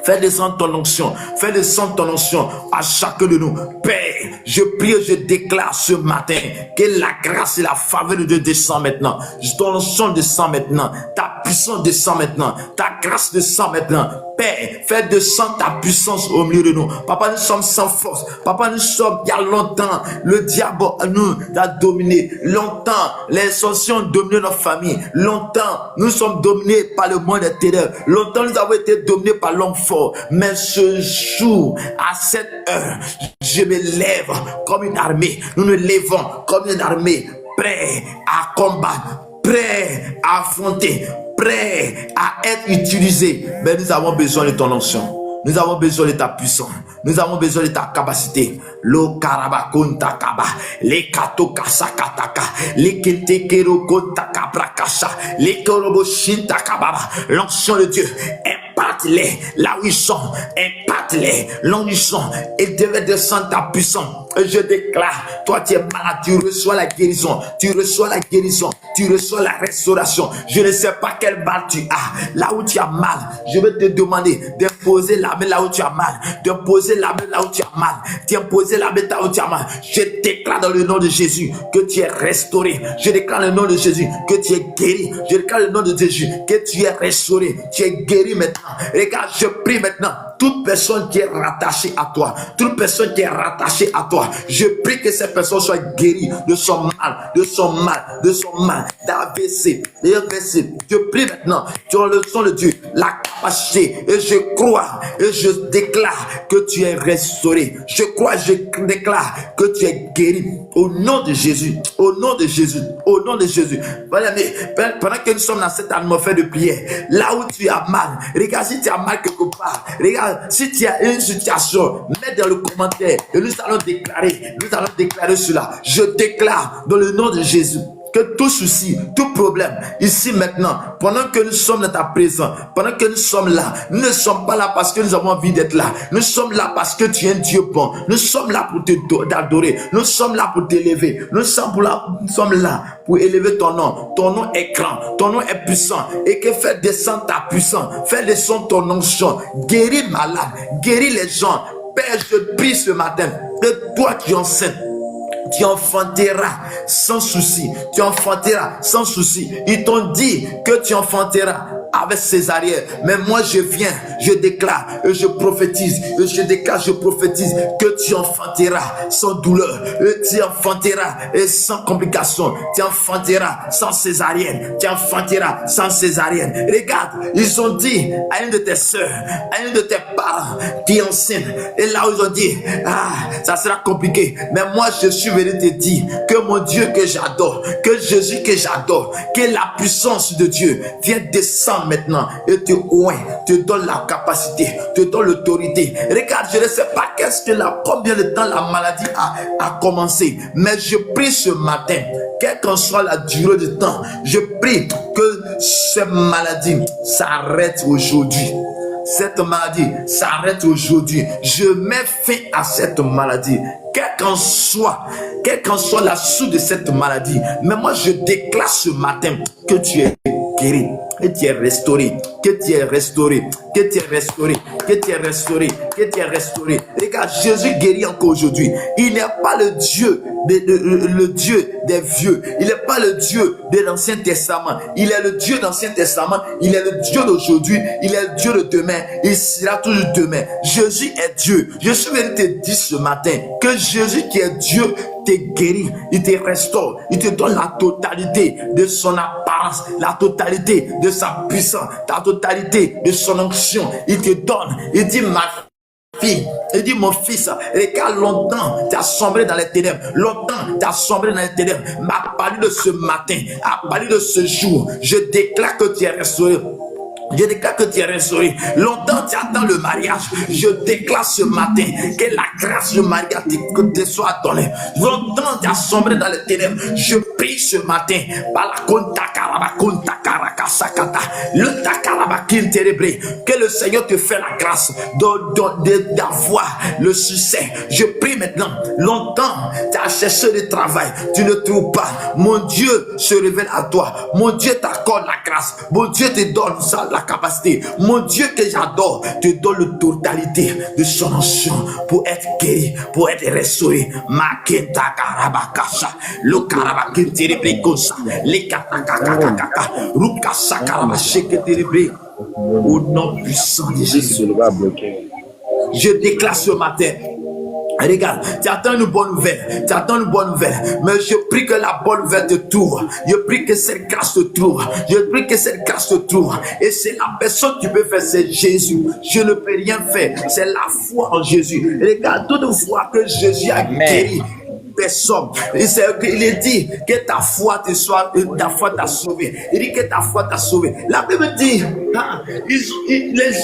B: Fais descendre ton onction. Fais descendre ton onction à chacun de nous. Père, je prie et je déclare ce matin que la grâce et la faveur de Dieu descend maintenant. Ton onction descend maintenant. Ta puissance descend maintenant. Ta grâce descend maintenant. Père, fais descendre ta puissance au milieu de nous. Papa, nous sommes sans force. Papa, nous sommes, il y a longtemps, le diable nous a dominé. Longtemps, les sorciers ont dominé notre famille. Longtemps, nous sommes dominés par le monde des ténèbres. Longtemps, nous avons été dominés par l'homme fort. Mais ce jour, à cette heure, je me lève comme une armée. Nous nous levons comme une armée, prêt à combattre, prêt à affronter, prêt à être utilisé. Mais nous avons besoin de ton onction. Nous avons besoin de ta puissance. Nous avons besoin de ta capacité. Lo karabakonta kaba, le kato kasakataka, le kentekero konta kabrakasha, le koroboshinta kababa. L'onction de Dieu, impacte-les là où ils sont, impacte-les là où ils sont. Il devait descendre ta puissance. Et je déclare, toi tu es malade, tu reçois la guérison, tu reçois la guérison, tu reçois la restauration. Je ne sais pas quel mal tu as, là où tu as mal. Je vais te demander d'imposer la main là où tu as mal, d'imposer la main là où tu as mal, d'imposer la main là où tu as mal. Je déclare dans le nom de Jésus que tu es restauré. Je déclare dans le nom de Jésus que tu es guéri. Je déclare dans le nom de Jésus que tu es restauré. Tu es guéri maintenant. Regarde, je prie maintenant. Toute personne qui est rattachée à toi, toute personne qui est rattachée à toi, je prie que cette personne soit guérie de son mal, de son mal, de son mal, d'AVC, d'AVC. Je prie maintenant, tu as le son de Dieu, la capacité, et je crois, et je déclare que tu es restauré. Je crois, je déclare que tu es guéri. Au nom de Jésus, au nom de Jésus, au nom de Jésus. Voilà, mais pendant que nous sommes dans cette atmosphère de prière, là où tu as mal, regarde si tu as mal quelque part, regarde si tu as une situation, mets dans le commentaire et nous allons déclarer cela. Je déclare dans le nom de Jésus que tout souci, tout problème, ici maintenant, pendant que nous sommes dans ta présence, pendant que nous sommes là, nous ne sommes pas là parce que nous avons envie d'être là. Nous sommes là parce que tu es un Dieu bon. Nous sommes là pour t'adorer. Nous sommes là pour t'élever. Nous sommes là pour élever ton nom. Ton nom est grand. Ton nom est puissant. Et que fais descendre ta puissance. Fais descendre ton onction. Guéris malade. Guéris les gens. Père, je prie ce matin que toi qui enseignes, tu enfanteras sans souci. Tu enfanteras sans souci. Ils t'ont dit que tu enfanteras avec césarienne. Mais moi je viens, je déclare et je prophétise. Et je déclare, je prophétise que tu enfanteras sans douleur. Et tu enfanteras et sans complications. Tu enfanteras sans césarienne. Tu enfanteras sans césarienne. Regarde, ils ont dit à une de tes soeurs, à une de tes parents qui est enceinte. Et là ils ont dit, ça sera compliqué. Mais moi je suis venu te dire que mon Dieu que j'adore, que Jésus que j'adore, que la puissance de Dieu vient descendre maintenant et te oint, te donne la capacité, te donne l'autorité. Regarde, je ne sais pas combien de temps la maladie a commencé, mais je prie ce matin, quelle qu'en soit la durée du temps, je prie que cette maladie s'arrête aujourd'hui. Cette maladie s'arrête aujourd'hui. Je mets fin à cette maladie. Quelle qu'en soit la source de cette maladie. Mais moi je déclare ce matin que tu es guéri, que tu es restauré, que tu es restauré, que tu es restauré, que tu es restauré, que tu es restauré. Regarde, Jésus guérit encore aujourd'hui. Il n'est pas le Dieu, le Dieu des vieux. Il n'est pas le Dieu de l'Ancien Testament. Il est le Dieu de l'Ancien Testament. Il est le Dieu d'aujourd'hui. Il est le Dieu de demain. Il sera toujours demain. Jésus est Dieu. Je suis venu te dire ce matin que Jésus qui est Dieu te guérit, il te restaure, il te donne la totalité de son apparence, la totalité de sa puissance, la totalité de son onction. Il te donne, il dit ma fille, il dit mon fils, regarde, longtemps tu as sombré dans les ténèbres, longtemps tu as sombré dans les ténèbres, mais à partir de ce matin, à partir de ce jour, je déclare que tu es restauré. Je déclare que tu es restauré. Longtemps tu attends le mariage. Je déclare ce matin que la grâce du mariage te soit donnée. Longtemps tu as sombré dans les ténèbres. Je prie ce matin par la que le Seigneur te fait la grâce d'avoir le succès. Je prie maintenant. Longtemps tu as cherché le travail, tu ne trouves pas. Mon Dieu se révèle à toi. Mon Dieu t'accorde la grâce. Mon Dieu te donne ça, la capacité. Mon Dieu que j'adore te donne la totalité de son onction pour être guéri, pour être restauré. Maketa karabakasa, le karabakinterebrikosa, le katakakakaka, rukasa karabasheketerebre. Au nom puissant de Jésus, je déclare ce matin. Regarde, tu attends une bonne nouvelle, tu attends une bonne nouvelle, mais je prie que la bonne nouvelle te trouve, je prie que cette grâce te trouve, je prie que cette grâce te trouve, et c'est la personne que tu peux faire, c'est Jésus. Je ne peux rien faire, c'est la foi en Jésus. Regarde, toute fois que Jésus a guéri personne, il est dit que ta foi te soit, ta foi t'a sauvé. Il dit que ta foi t'a sauvé. La Bible dit,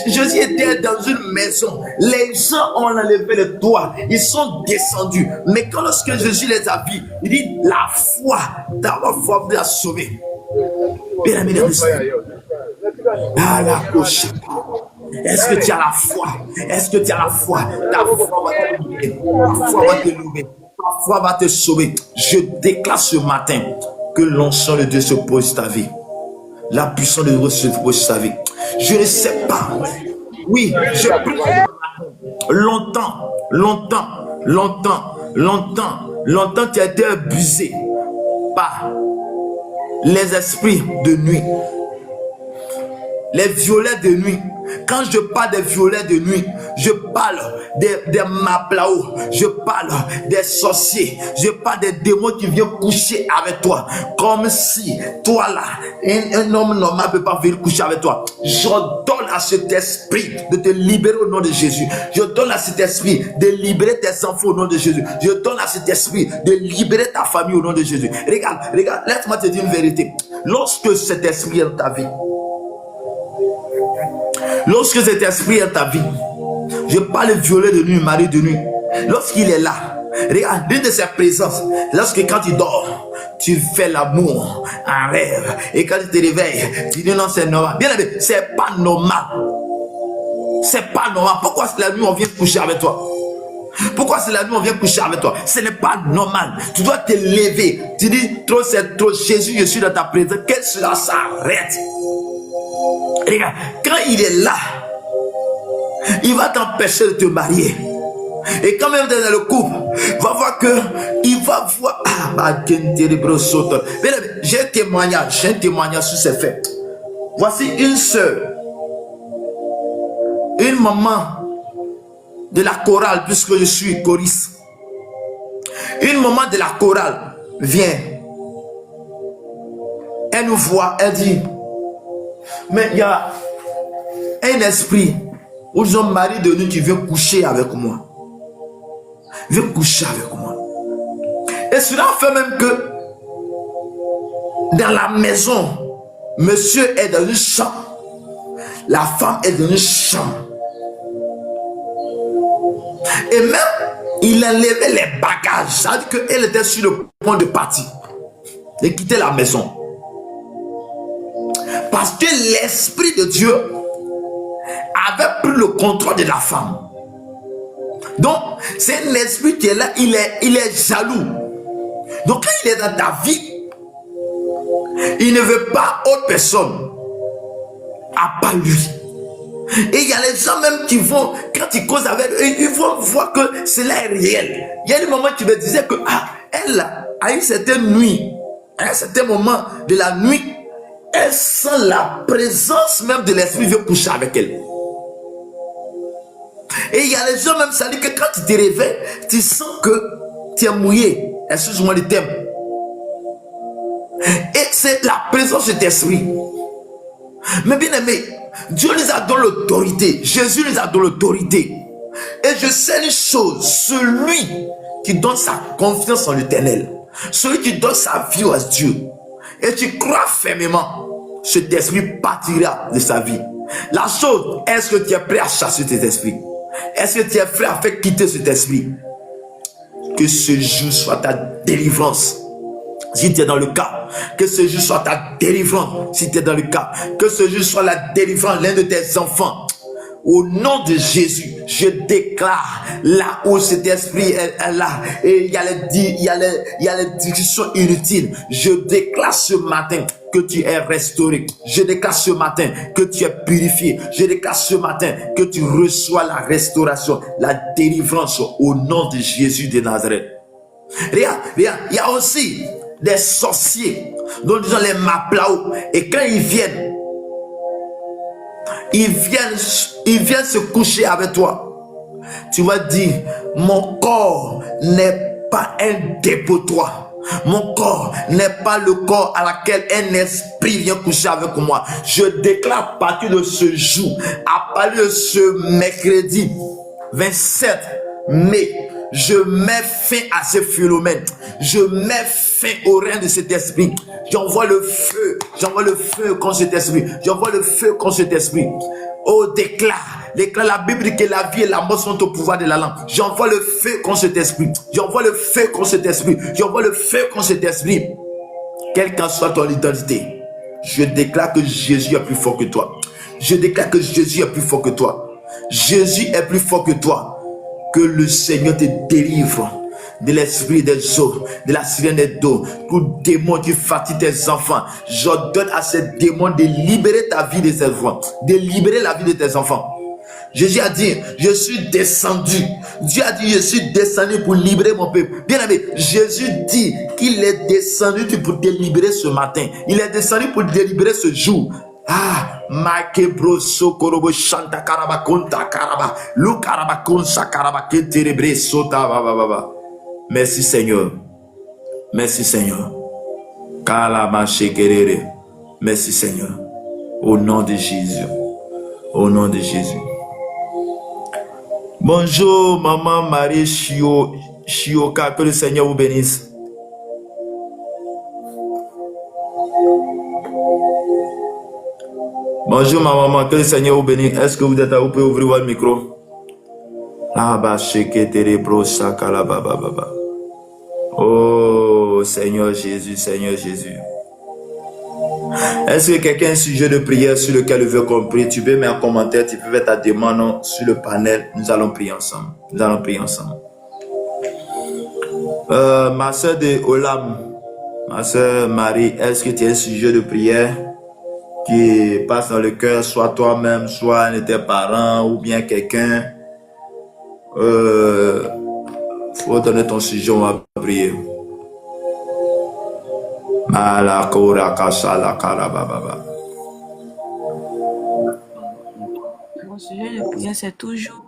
B: Jésus était dans une maison, les gens ont enlevé le toit, ils sont descendus, mais quand lorsque Jésus les a vus, il dit la foi, ta foi vous a sauvé. Bien aimé, est-ce que tu as la foi? Est-ce que tu as la foi? Ta foi va te louer. Ta foi va te sauver. Je déclare ce matin que l'onction de Dieu se pose sur ta vie. La puissance de Dieu se pose sur ta vie. Je ne sais pas. Oui, je prie. Longtemps, tu as été abusé par les esprits de nuit. Les violets de nuit. Quand je parle des violets de nuit, je parle des maplao, je parle des sorciers, je parle des démons qui viennent coucher avec toi. Comme si toi là, un homme normal ne peut pas venir coucher avec toi. Je donne à cet esprit de te libérer au nom de Jésus. Je donne à cet esprit de libérer tes enfants au nom de Jésus. Je donne à cet esprit de libérer ta famille au nom de Jésus. Regarde, laisse-moi te dire une vérité. Lorsque cet esprit est dans ta vie, lorsque cet esprit est dans ta vie, je parle violet de nuit, mari de nuit. Lorsqu'il est là, regarde, l'une de ses présences, lorsque quand il dort, tu fais l'amour en rêve. Et quand tu te réveilles, tu dis non, c'est normal. Bien aimé, c'est pas normal. C'est pas normal. Pourquoi c'est la nuit on vient coucher avec toi? Pourquoi c'est la nuit on vient coucher avec toi? Ce n'est pas normal. Tu dois te lever. Tu dis trop, c'est trop. Jésus, je suis dans ta présence. Que cela s'arrête. Regarde, quand il est là, il va t'empêcher de te marier. Et quand même dans le couple, va voir que il va voir. J'ai un témoignage sur ces faits. Voici une soeur, une maman de la chorale, puisque je suis choriste. Une maman de la chorale vient. Elle nous voit, elle dit, mais il y a un esprit où j'ai un mari de nous qui vient coucher avec moi. Viens coucher avec moi. Et cela fait même que dans la maison, monsieur est dans une chambre, la femme est dans une chambre. Et même, il a levé les bagages. Ça veut dire qu'elle était sur le point de partir, de quitter la maison. Parce que l'Esprit de Dieu avait pris le contrôle de la femme. Donc, c'est l'esprit qui est là, il est jaloux. Donc, quand il est dans ta vie, il ne veut pas autre personne. à part lui. Et il y a les gens même qui vont, quand ils causent avec eux, ils vont voir que cela est réel. Il y a des moments où tu me disais que, elle, à une certaine nuit, à un certain moment de la nuit, elle sent la présence même de l'esprit vient coucher avec elle. Et il y a les gens même, ça dit que quand tu te réveilles, tu sens que tu es mouillé. Excuse-moi le thème. Et c'est la présence de cet esprit. Mais bien aimé, Dieu nous a donné l'autorité. Jésus nous a donné l'autorité. Et je sais une chose, celui qui donne sa confiance en l'Éternel, celui qui donne sa vie à Dieu, et tu crois fermement, cet esprit partira de sa vie. La chose, est-ce que tu es prêt à chasser cet esprit? Est-ce que tu es prêt à faire quitter cet esprit? Que ce jour soit ta délivrance. Si tu es dans le cas, que ce jour soit ta délivrance. Si tu es dans le cas, que ce jour soit la délivrance l'un de tes enfants. Au nom de Jésus, je déclare là où cet esprit est là et il y a les discussions inutiles. Je déclare ce matin que tu es restauré. Je déclare ce matin que tu es purifié. Je déclare ce matin que tu reçois la restauration, la délivrance au nom de Jésus de Nazareth. Regarde, il y a aussi des sorciers dont disons les maplao, et quand ils viennent se coucher avec toi, tu vas dire, mon corps n'est pas un dépotoir. Mon corps n'est pas le corps à laquelle un esprit vient coucher avec moi. Je déclare à partir de ce jour, à partir de ce mercredi 27 mai, je mets fin à ce phénomène. Je mets fin au règne de cet esprit. J'envoie le feu contre cet esprit. J'envoie le feu contre cet esprit. Oh, déclare la Bible dit que la vie et la mort sont au pouvoir de la langue. J'envoie le feu contre cet esprit. J'envoie le feu contre cet esprit. J'envoie le feu contre cet esprit. Quelle qu'en soit ton identité, je déclare que Jésus est plus fort que toi. Je déclare que Jésus est plus fort que toi. Jésus est plus fort que toi. Que le Seigneur te délivre de l'esprit des eaux, de la sirène des eaux, tout démon qui fatigue tes enfants. J'ordonne à ces démons de libérer ta vie de tes enfants, de libérer la vie de tes enfants. Jésus a dit, je suis descendu. Dieu a dit, je suis descendu pour libérer mon peuple. Bien aimé, Jésus dit qu'il est descendu pour te libérer ce matin. Il est descendu pour te libérer ce jour. Make broso korobo shanta karaba konta karaba lu karaba konsa karaba keterebre sota baba. Merci Seigneur. Merci Seigneur. Kalama shekerere. Merci Seigneur. Au nom de Jésus. Au nom de Jésus. Bonjour maman Marie Shioka, que le Seigneur vous bénisse. Bonjour ma maman, que le Seigneur vous bénisse. Est-ce que vous êtes là, vous pouvez ouvrir votre micro? Oh Seigneur Jésus, Seigneur Jésus. Est-ce que quelqu'un a un sujet de prière sur lequel il veut qu'on prie? Tu peux mettre un commentaire, tu peux mettre ta demande sur le panel. Nous allons prier ensemble. Nous allons prier ensemble. Ma soeur de Olam, ma soeur Marie, est-ce que tu as un sujet de prière qui passe dans le cœur, soit toi-même, soit un de tes parents ou bien quelqu'un? Faut donner ton sujet, on va prier.
C: Mon sujet de prière, c'est toujours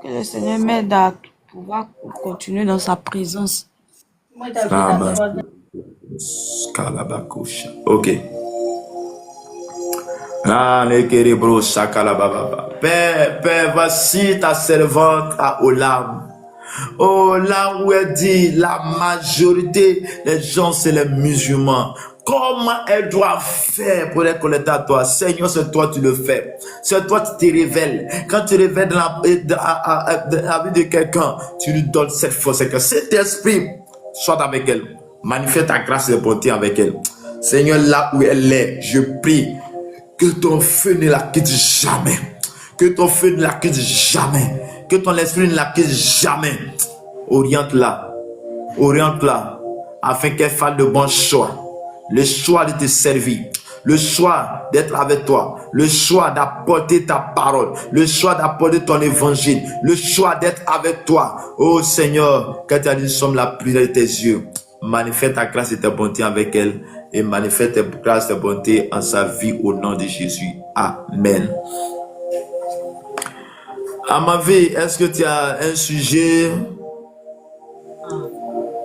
C: que le Seigneur m'aide à pouvoir continuer dans sa présence.
B: Ok. Père, voici ta servante à Olam. Oh, là où elle dit la majorité des gens, c'est les musulmans. Comment elle doit faire pour être connectée à toi? Seigneur, c'est toi qui le fais. C'est toi qui te révèles. Quand tu révèles dans la vie de quelqu'un, tu lui donnes cette force. Que cet esprit soit avec elle. Manifeste ta grâce et bonté avec elle. Seigneur, là où elle est, je prie que ton feu ne la quitte jamais. Que ton feu ne la quitte jamais. Que ton esprit ne la quitte jamais. Oriente-la. Oriente-la. Afin qu'elle fasse de bons choix. Le choix de te servir. le choix d'être avec toi, le choix d'apporter ta parole, le choix d'apporter ton évangile, le choix d'être avec toi. Oh Seigneur, quand tu as dit nous sommes la prière de tes yeux, manifeste ta grâce et ta bonté avec elle et manifeste ta grâce et ta bonté en sa vie au nom de Jésus. Amen. Amavi, est-ce que tu as un sujet?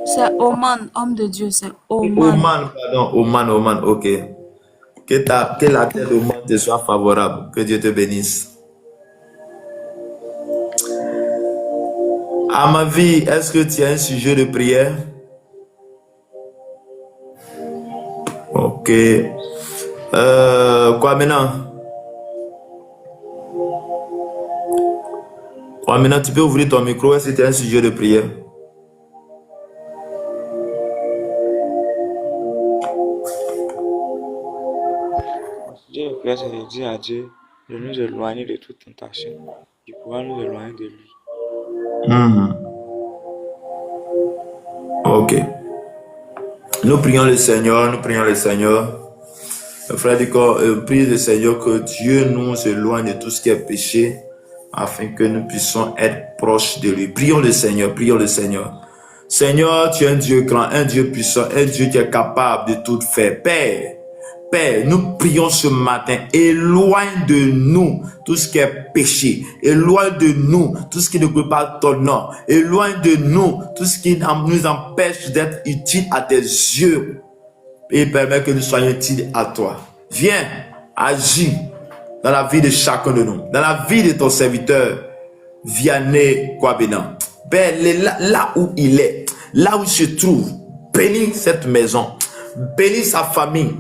C: C'est Oman, homme de Dieu, c'est Oman.
B: Oman, pardon, Oman, ok. Que la terre d'Oman te soit favorable. Que Dieu te bénisse. Amavi, est-ce que tu as un sujet de prière? Ok. Quoi maintenant? Quoi maintenant, tu peux ouvrir ton micro. Est-ce que tu as un sujet de prière?
F: Dieu est prêt, c'est de dire à Dieu de nous éloigner de toute tentation qui pourra nous éloigner de lui.
B: Ok. Nous prions le Seigneur, Le frère dit qu'on prie le Seigneur que Dieu nous éloigne de tout ce qui est péché afin que nous puissions être proches de lui. Prions le Seigneur. Seigneur, tu es un Dieu grand, un Dieu puissant, un Dieu qui est capable de tout faire. Père, nous prions ce matin, éloigne de nous tout ce qui est péché, éloigne de nous tout ce qui ne peut pas ton nom, éloigne de nous tout ce qui nous empêche d'être utile à tes yeux et permet que nous soyons utiles à toi. Viens, agis dans la vie de chacun de nous, dans la vie de ton serviteur, Vianney Kwabena. Père, là où il est, là où il se trouve, bénis cette maison, bénis sa famille,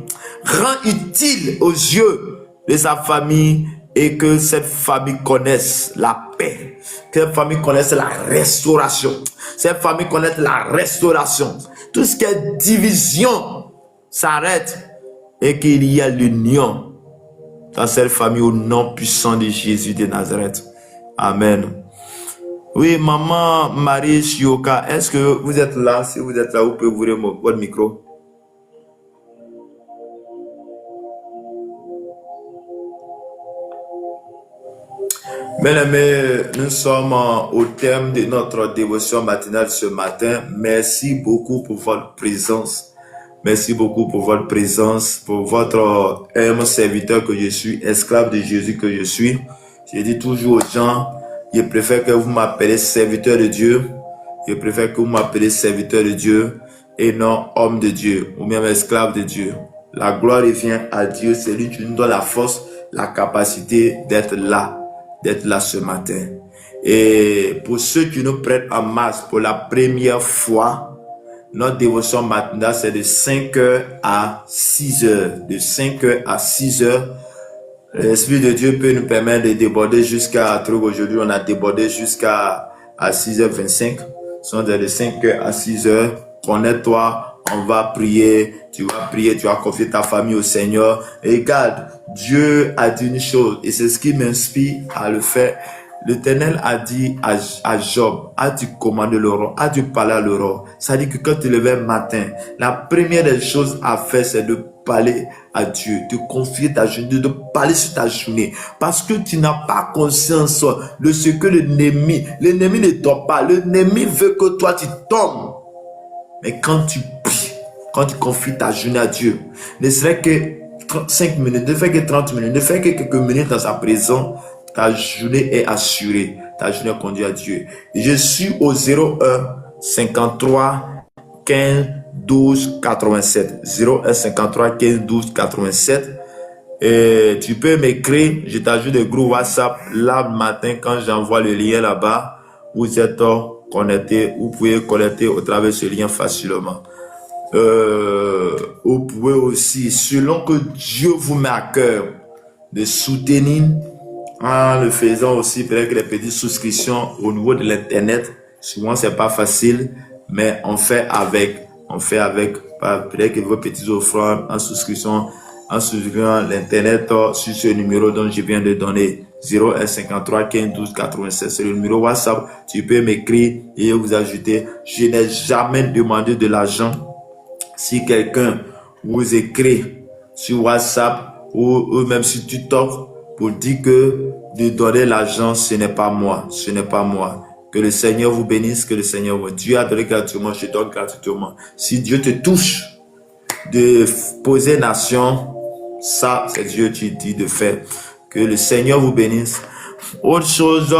B: rend utile aux yeux de sa famille et que cette famille connaisse la paix, que cette famille connaisse la restauration, cette famille connaisse la restauration. Tout ce qui est division s'arrête et qu'il y a l'union dans cette famille au nom puissant de Jésus de Nazareth. Amen. Oui, maman Marie Shioka, est-ce que vous êtes là? Si vous êtes là, vous pouvez ouvrir votre micro. Bien-aimés, nous sommes au terme de notre dévotion matinale ce matin. Merci beaucoup pour votre présence. Merci beaucoup pour votre présence, pour votre humble serviteur que je suis, esclave de Jésus que je suis. Je dis toujours aux gens, je préfère que vous m'appelez serviteur de Dieu. Je préfère que vous m'appelez serviteur de Dieu et non homme de Dieu ou même esclave de Dieu. La gloire revient à Dieu. C'est lui qui nous donne la force, la capacité d'être là ce matin. Et pour ceux qui nous prêtent en masse pour la première fois, notre dévotion matinale, c'est de 5h à 6h. De 5h à 6h. L'Esprit de Dieu peut nous permettre de déborder jusqu'à... Aujourd'hui, on a débordé jusqu'à 6h25. Sont de 5h à 6h. Connecte-toi, on va prier. Tu vas confier ta famille au Seigneur. Et regarde, Dieu a dit une chose, et c'est ce qui m'inspire à le faire. L'Éternel a dit à Job, as-tu commandé l'aurore, as-tu parlé à l'aurore? Ça dit que quand tu te levais matin, la première des choses à faire, c'est de parler à Dieu, de confier ta journée, de parler sur ta journée. Parce que tu n'as pas conscience de ce que l'ennemi ne dort pas. L'ennemi veut que toi tu tombes. Mais quand tu pries, quand tu confies ta journée à Dieu, ne serait que 5 minutes, ne fait que 30 minutes, ne fait que quelques minutes dans sa présence, ta journée est assurée. Ta journée est conduite à Dieu. Je suis au 01 53 15 12 87. 01 53 15 12 87. Et tu peux m'écrire. Je t'ajoute des groupes WhatsApp. Là, le matin, quand j'envoie le lien là-bas, vous êtes connectés. Vous pouvez connecter au travers de ce lien facilement. Vous pouvez aussi, selon que Dieu vous met à cœur, de soutenir en le faisant aussi, peut-être que les petites souscriptions au niveau de l'internet, souvent c'est pas facile, mais on fait avec, peut-être que vos petites offrandes en souscription, en souscrivant l'internet sur ce numéro dont je viens de donner, 01 53 15 12 87, c'est le numéro WhatsApp. Tu peux m'écrire et vous ajouter. Je n'ai jamais demandé de l'argent. Si quelqu'un vous écrit sur WhatsApp ou même sur TikTok pour dire que de donner l'argent, ce n'est pas moi. Ce n'est pas moi. Que le Seigneur vous bénisse, que le Seigneur vous... Dieu a donné gratuitement, je donne gratuitement. Si Dieu te touche de poser nation, ça, c'est Dieu qui dit de faire. Que le Seigneur vous bénisse. Autre chose,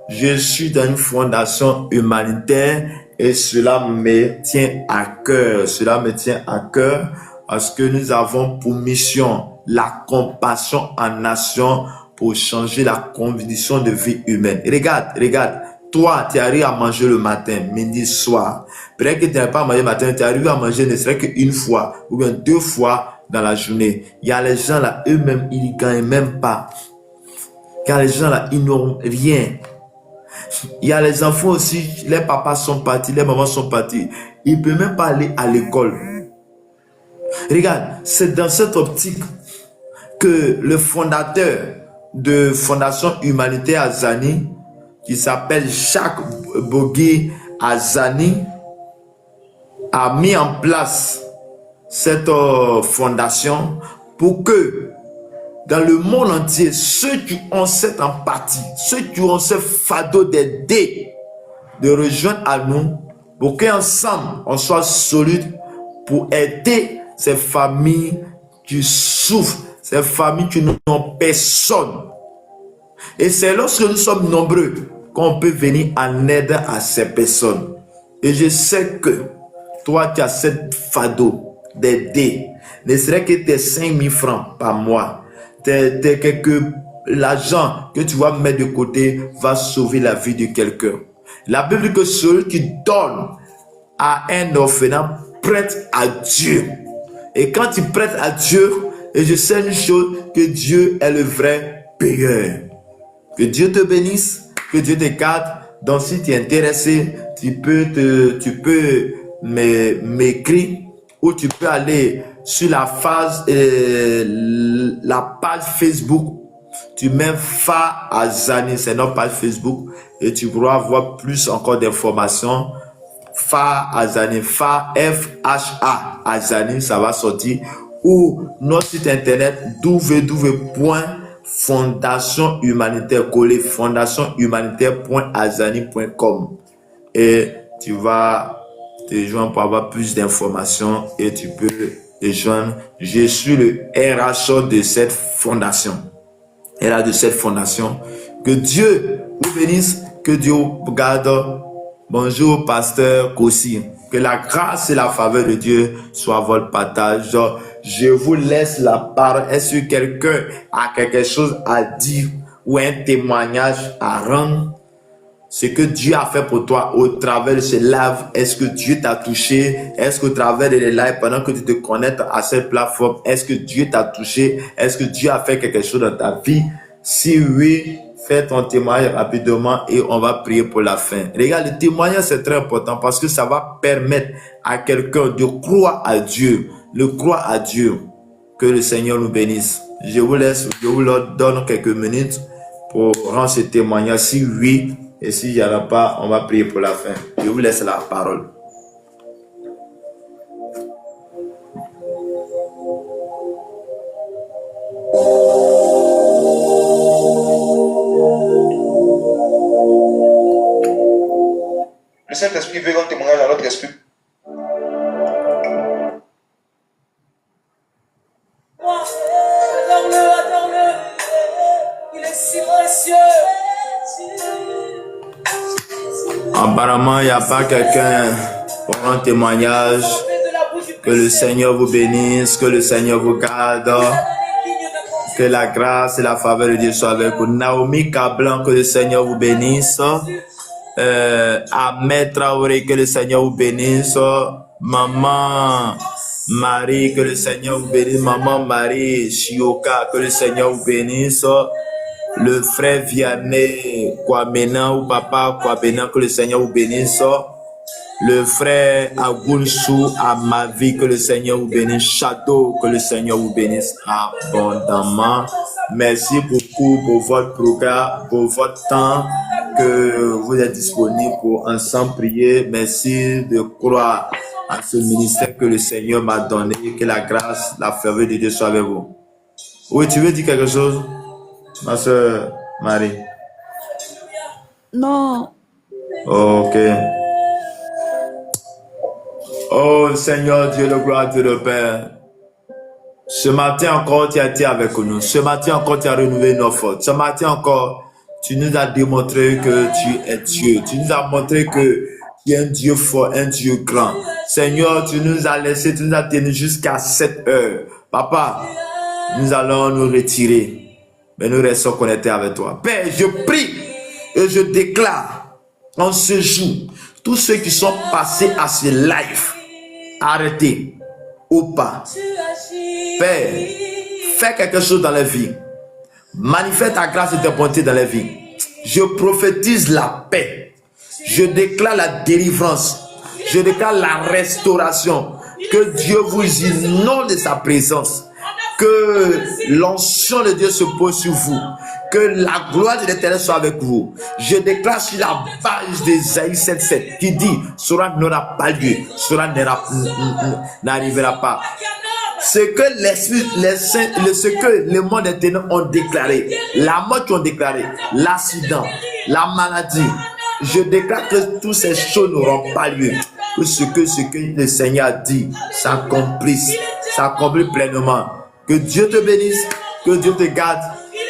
B: je suis dans une fondation humanitaire et cela me tient à cœur. Cela me tient à cœur parce que nous avons pour mission la compassion en nation pour changer la condition de vie humaine. Regarde. Toi, tu arrives à manger le matin, midi, soir. Peut-être que tu n'arrives pas à manger le matin, tu arrives à manger ne serait qu'une fois ou bien 2 fois dans la journée. Il y a les gens là, eux-mêmes, ils ne gagnent même pas. Il y a les gens là, ils n'ont rien. Il y a les enfants aussi, les papas sont partis, les mamans sont partis. Ils ne peuvent même pas aller à l'école. Regarde, c'est dans cette optique que le fondateur de Fondation Humanitaire Azani, qui s'appelle Jacques Bogué Azani, a mis en place cette fondation pour que dans le monde entier, ceux qui ont cette empathie, ceux qui ont ce fardeau d'aider, de rejoindre à nous, pour qu'ensemble, on soit solide pour aider ces familles qui souffrent, ces familles qui n'ont personne. Et c'est lorsque nous sommes nombreux qu'on peut venir en aide à ces personnes. Et je sais que toi, tu as cette fardeau d'aider. Ne serait que tes 5 000 francs par mois. L'argent que tu vas mettre de côté va sauver la vie de quelqu'un. La Bible dit que celui qui donne à un orphelin prête à Dieu. Et quand tu prêtes à Dieu, et je sais une chose, que Dieu est le vrai payeur. Que Dieu te bénisse, que Dieu te garde. Donc si tu es intéressé, tu peux m'écrire ou tu peux aller sur la page Facebook. Tu mets Fa Azani, c'est notre page Facebook, et tu pourras avoir plus encore d'informations. Fa Azani, Fa F-H-A Azani, ça va sortir. Ou notre site internet www.fondation humanitaire collé fondationhumanitaire.azani.com, et tu vas te joindre pour avoir plus d'informations et tu peux te joindre. Je suis le RH de cette fondation. Que Dieu vous bénisse, que Dieu vous garde. Bonjour, pasteur Kossi. Que la grâce et la faveur de Dieu soient votre partage. Je vous laisse la parole. Est-ce que quelqu'un a quelque chose à dire ou un témoignage à rendre? Ce que Dieu a fait pour toi au travers de ce live, est-ce que Dieu t'a touché? Est-ce qu'au travers de les lives, pendant que tu te connectes à cette plateforme, est-ce que Dieu t'a touché? Est-ce que Dieu a fait quelque chose dans ta vie? Si oui, fais ton témoignage rapidement et on va prier pour la fin. Regarde, le témoignage c'est très important parce que ça va permettre à quelqu'un de croire à Dieu. Croire à Dieu. Que le Seigneur nous bénisse. Je vous donne quelques minutes pour rendre ce témoignage. Si oui, et s'il n'y en a pas, on va prier pour la fin. Je vous laisse la parole.
D: Le Saint-Esprit veut rendre témoignage à notre esprit.
A: Adore-le. Il est si précieux.
B: Apparemment, il n'y a pas quelqu'un pour un témoignage. Que le Seigneur vous bénisse, que le Seigneur vous garde. Que la grâce et la faveur de Dieu soient avec vous. Naomi Kablan, que le Seigneur vous bénisse. Ahmed Traoré, que le Seigneur vous bénisse. Maman Marie, que le Seigneur vous bénisse. Maman Marie Shioka, que le Seigneur vous bénisse. Le frère Vianney Kwamena ou papa Kwamena, que le Seigneur vous bénisse. Le frère Agunsou Amavi, que le Seigneur vous bénisse. Château, que le Seigneur vous bénisse abondamment. Merci beaucoup pour votre programme, pour votre temps que vous êtes disponible pour ensemble prier. Merci de croire à ce ministère que le Seigneur m'a donné. Que la grâce, la faveur de Dieu soit avec vous. Oui, tu veux dire quelque chose, ma soeur Marie?
C: Non,
B: Ok. Oh Seigneur Dieu de gloire, Dieu de Père. Ce matin encore, tu as été avec nous. Ce matin encore, tu as renouvelé nos forces. Ce matin encore, tu nous as démontré que tu es Dieu. Tu nous as montré que tu es un Dieu fort, un Dieu grand. Seigneur, tu nous as laissé, tu nous as tenu jusqu'à 7 heures. Papa, nous allons nous retirer. Mais nous restons connectés avec toi. Père, je prie et je déclare en ce jour, tous ceux qui sont passés à ce live, arrêtez ou pas. Père, fais quelque chose dans la vie. Manifeste ta grâce et ta bonté dans la vie. Je prophétise la paix. Je déclare la délivrance. Je déclare la restauration. Que Dieu vous inonde de sa présence. Que l'onction de Dieu se pose sur vous. Que la gloire de l'Éternel soit avec vous. Je déclare sur la base d'Ésaïe 7:7 qui dit: cela n'aura pas lieu, cela n'arrivera pas. Ce que l'esprit, les saints, ce que le monde éternel ont déclaré, la mort qu'ils ont déclaré, l'accident, la maladie, je déclare que toutes ces choses n'auront pas lieu. Que ce que le Seigneur a dit s'accomplisse pleinement. Que Dieu te bénisse, que Dieu te garde,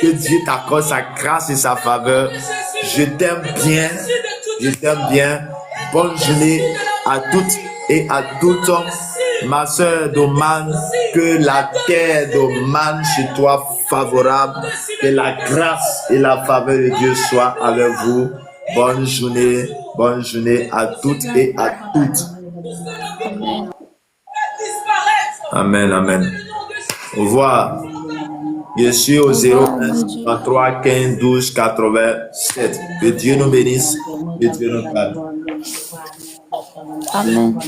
B: que Dieu t'accorde sa grâce et sa faveur. Je t'aime bien, je t'aime bien. Bonne journée à toutes et à toutes. Ma soeur d'Oman, que la terre d'Oman chez toi favorable, que la grâce et la faveur de Dieu soient avec vous. Bonne journée à toutes et à toutes. Amen, amen. Au revoir. Je suis au 01 33 15 12 87. Que Dieu nous bénisse, que Dieu nous garde.
C: amen.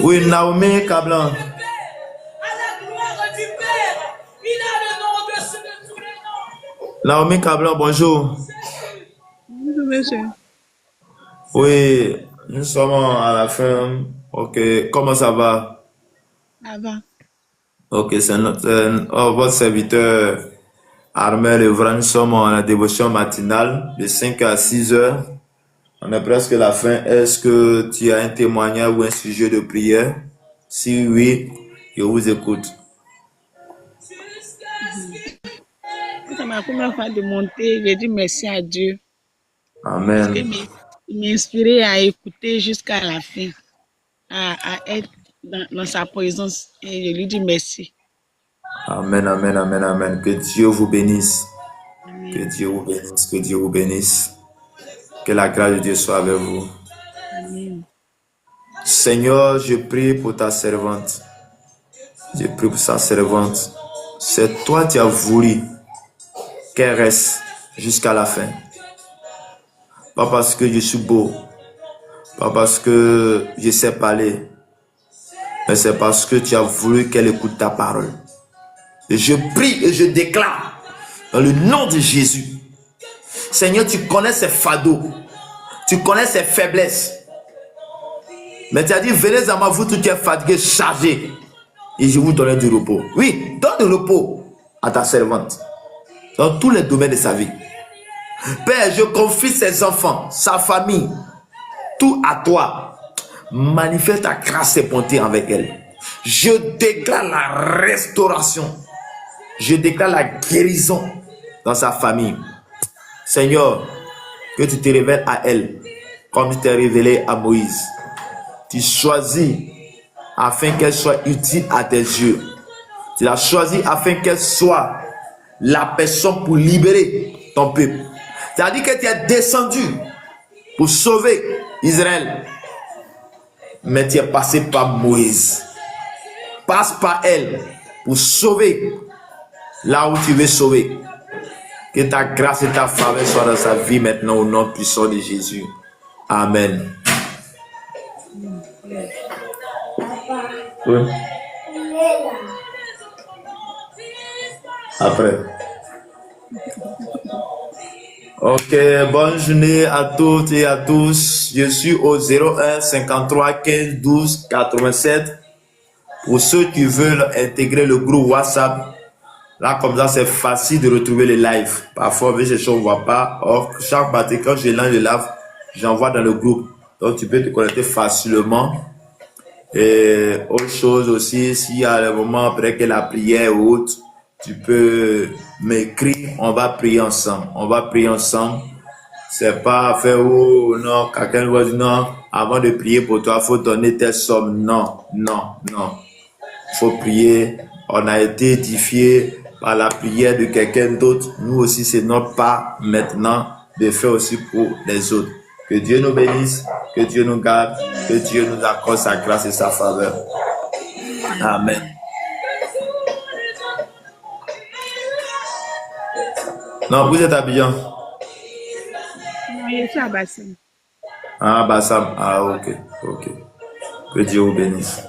B: Oui, Naomi Kablan. Naomi Kablan, bonjour.
G: Bonjour, monsieur.
B: Oui, nous sommes à la fin. Ok, comment ça va?
G: Ça va.
B: Ok, c'est votre serviteur Armel Evra. Nous sommes en la dévotion matinale de 5 à 6 heures. On est presque à la fin. Est-ce que tu as un témoignage ou un sujet de prière? Si oui, je vous écoute.
G: C'est ma première fois de monter. Je dis merci à Dieu.
B: Amen.
G: Il m'a inspiré à écouter jusqu'à la fin, à être dans sa présence. Et je lui dis merci.
B: Amen, amen, amen, amen. Que Dieu vous bénisse.
G: Amen.
B: Que Dieu vous bénisse. Que Dieu vous bénisse. Que la grâce de Dieu soit avec vous.
G: Amen.
B: Seigneur, je prie pour ta servante. Je prie pour sa servante. C'est toi qui as voulu qu'elle reste jusqu'à la fin. Pas parce que je suis beau, pas parce que je sais parler, mais c'est parce que tu as voulu qu'elle écoute ta parole. Et je prie et je déclare dans le nom de Jésus. Seigneur, tu connais ses fardeaux, tu connais ses faiblesses. Mais tu as dit, venez à moi, vous tous qui êtes fatigués, chargés, et je vous donnerai du repos. Oui, donne du repos à ta servante dans tous les domaines de sa vie. Père, je confie ses enfants, sa famille, tout à toi. Manifeste ta grâce et bonté avec elle. Je déclare la restauration. Je déclare la guérison dans sa famille. Seigneur, que tu te révèles à elle comme tu t'es révélé à Moïse. Tu choisis afin qu'elle soit utile à tes yeux. Tu l'as choisi afin qu'elle soit la personne pour libérer ton peuple. Tu as dit que tu es descendu pour sauver Israël. Mais tu es passé par Moïse. Passe par elle pour sauver là où tu veux sauver. Que ta grâce et ta faveur soient dans sa vie maintenant au nom puissant de Jésus. Amen. Oui. Après. Ok, bonne journée à toutes et à tous. Je suis au 01 53 15 12 87. Pour ceux qui veulent intégrer le groupe WhatsApp, là comme ça c'est facile de retrouver les lives. Parfois, ces choses on ne voit pas. Or, chaque matin quand je lance le live, j'envoie dans le groupe. Donc tu peux te connecter facilement. Et autre chose aussi, s'il y a le moment après que la prière ou autre, tu peux m'écrire, on va prier ensemble. On va prier ensemble. C'est pas faire oh non, quelqu'un va dire non, avant de prier pour toi, il faut donner telle somme. Non, non, non. Il faut prier. On a été édifié par la prière de quelqu'un d'autre. Nous aussi, c'est notre part maintenant de faire aussi pour les autres. Que Dieu nous bénisse, que Dieu nous garde, que Dieu nous accorde sa grâce et sa faveur. Amen. Non, vous êtes Abidjan.
G: Non, je suis à Bassam.
B: Ah, Bassam. Ah, ok, ok. Que Dieu vous bénisse.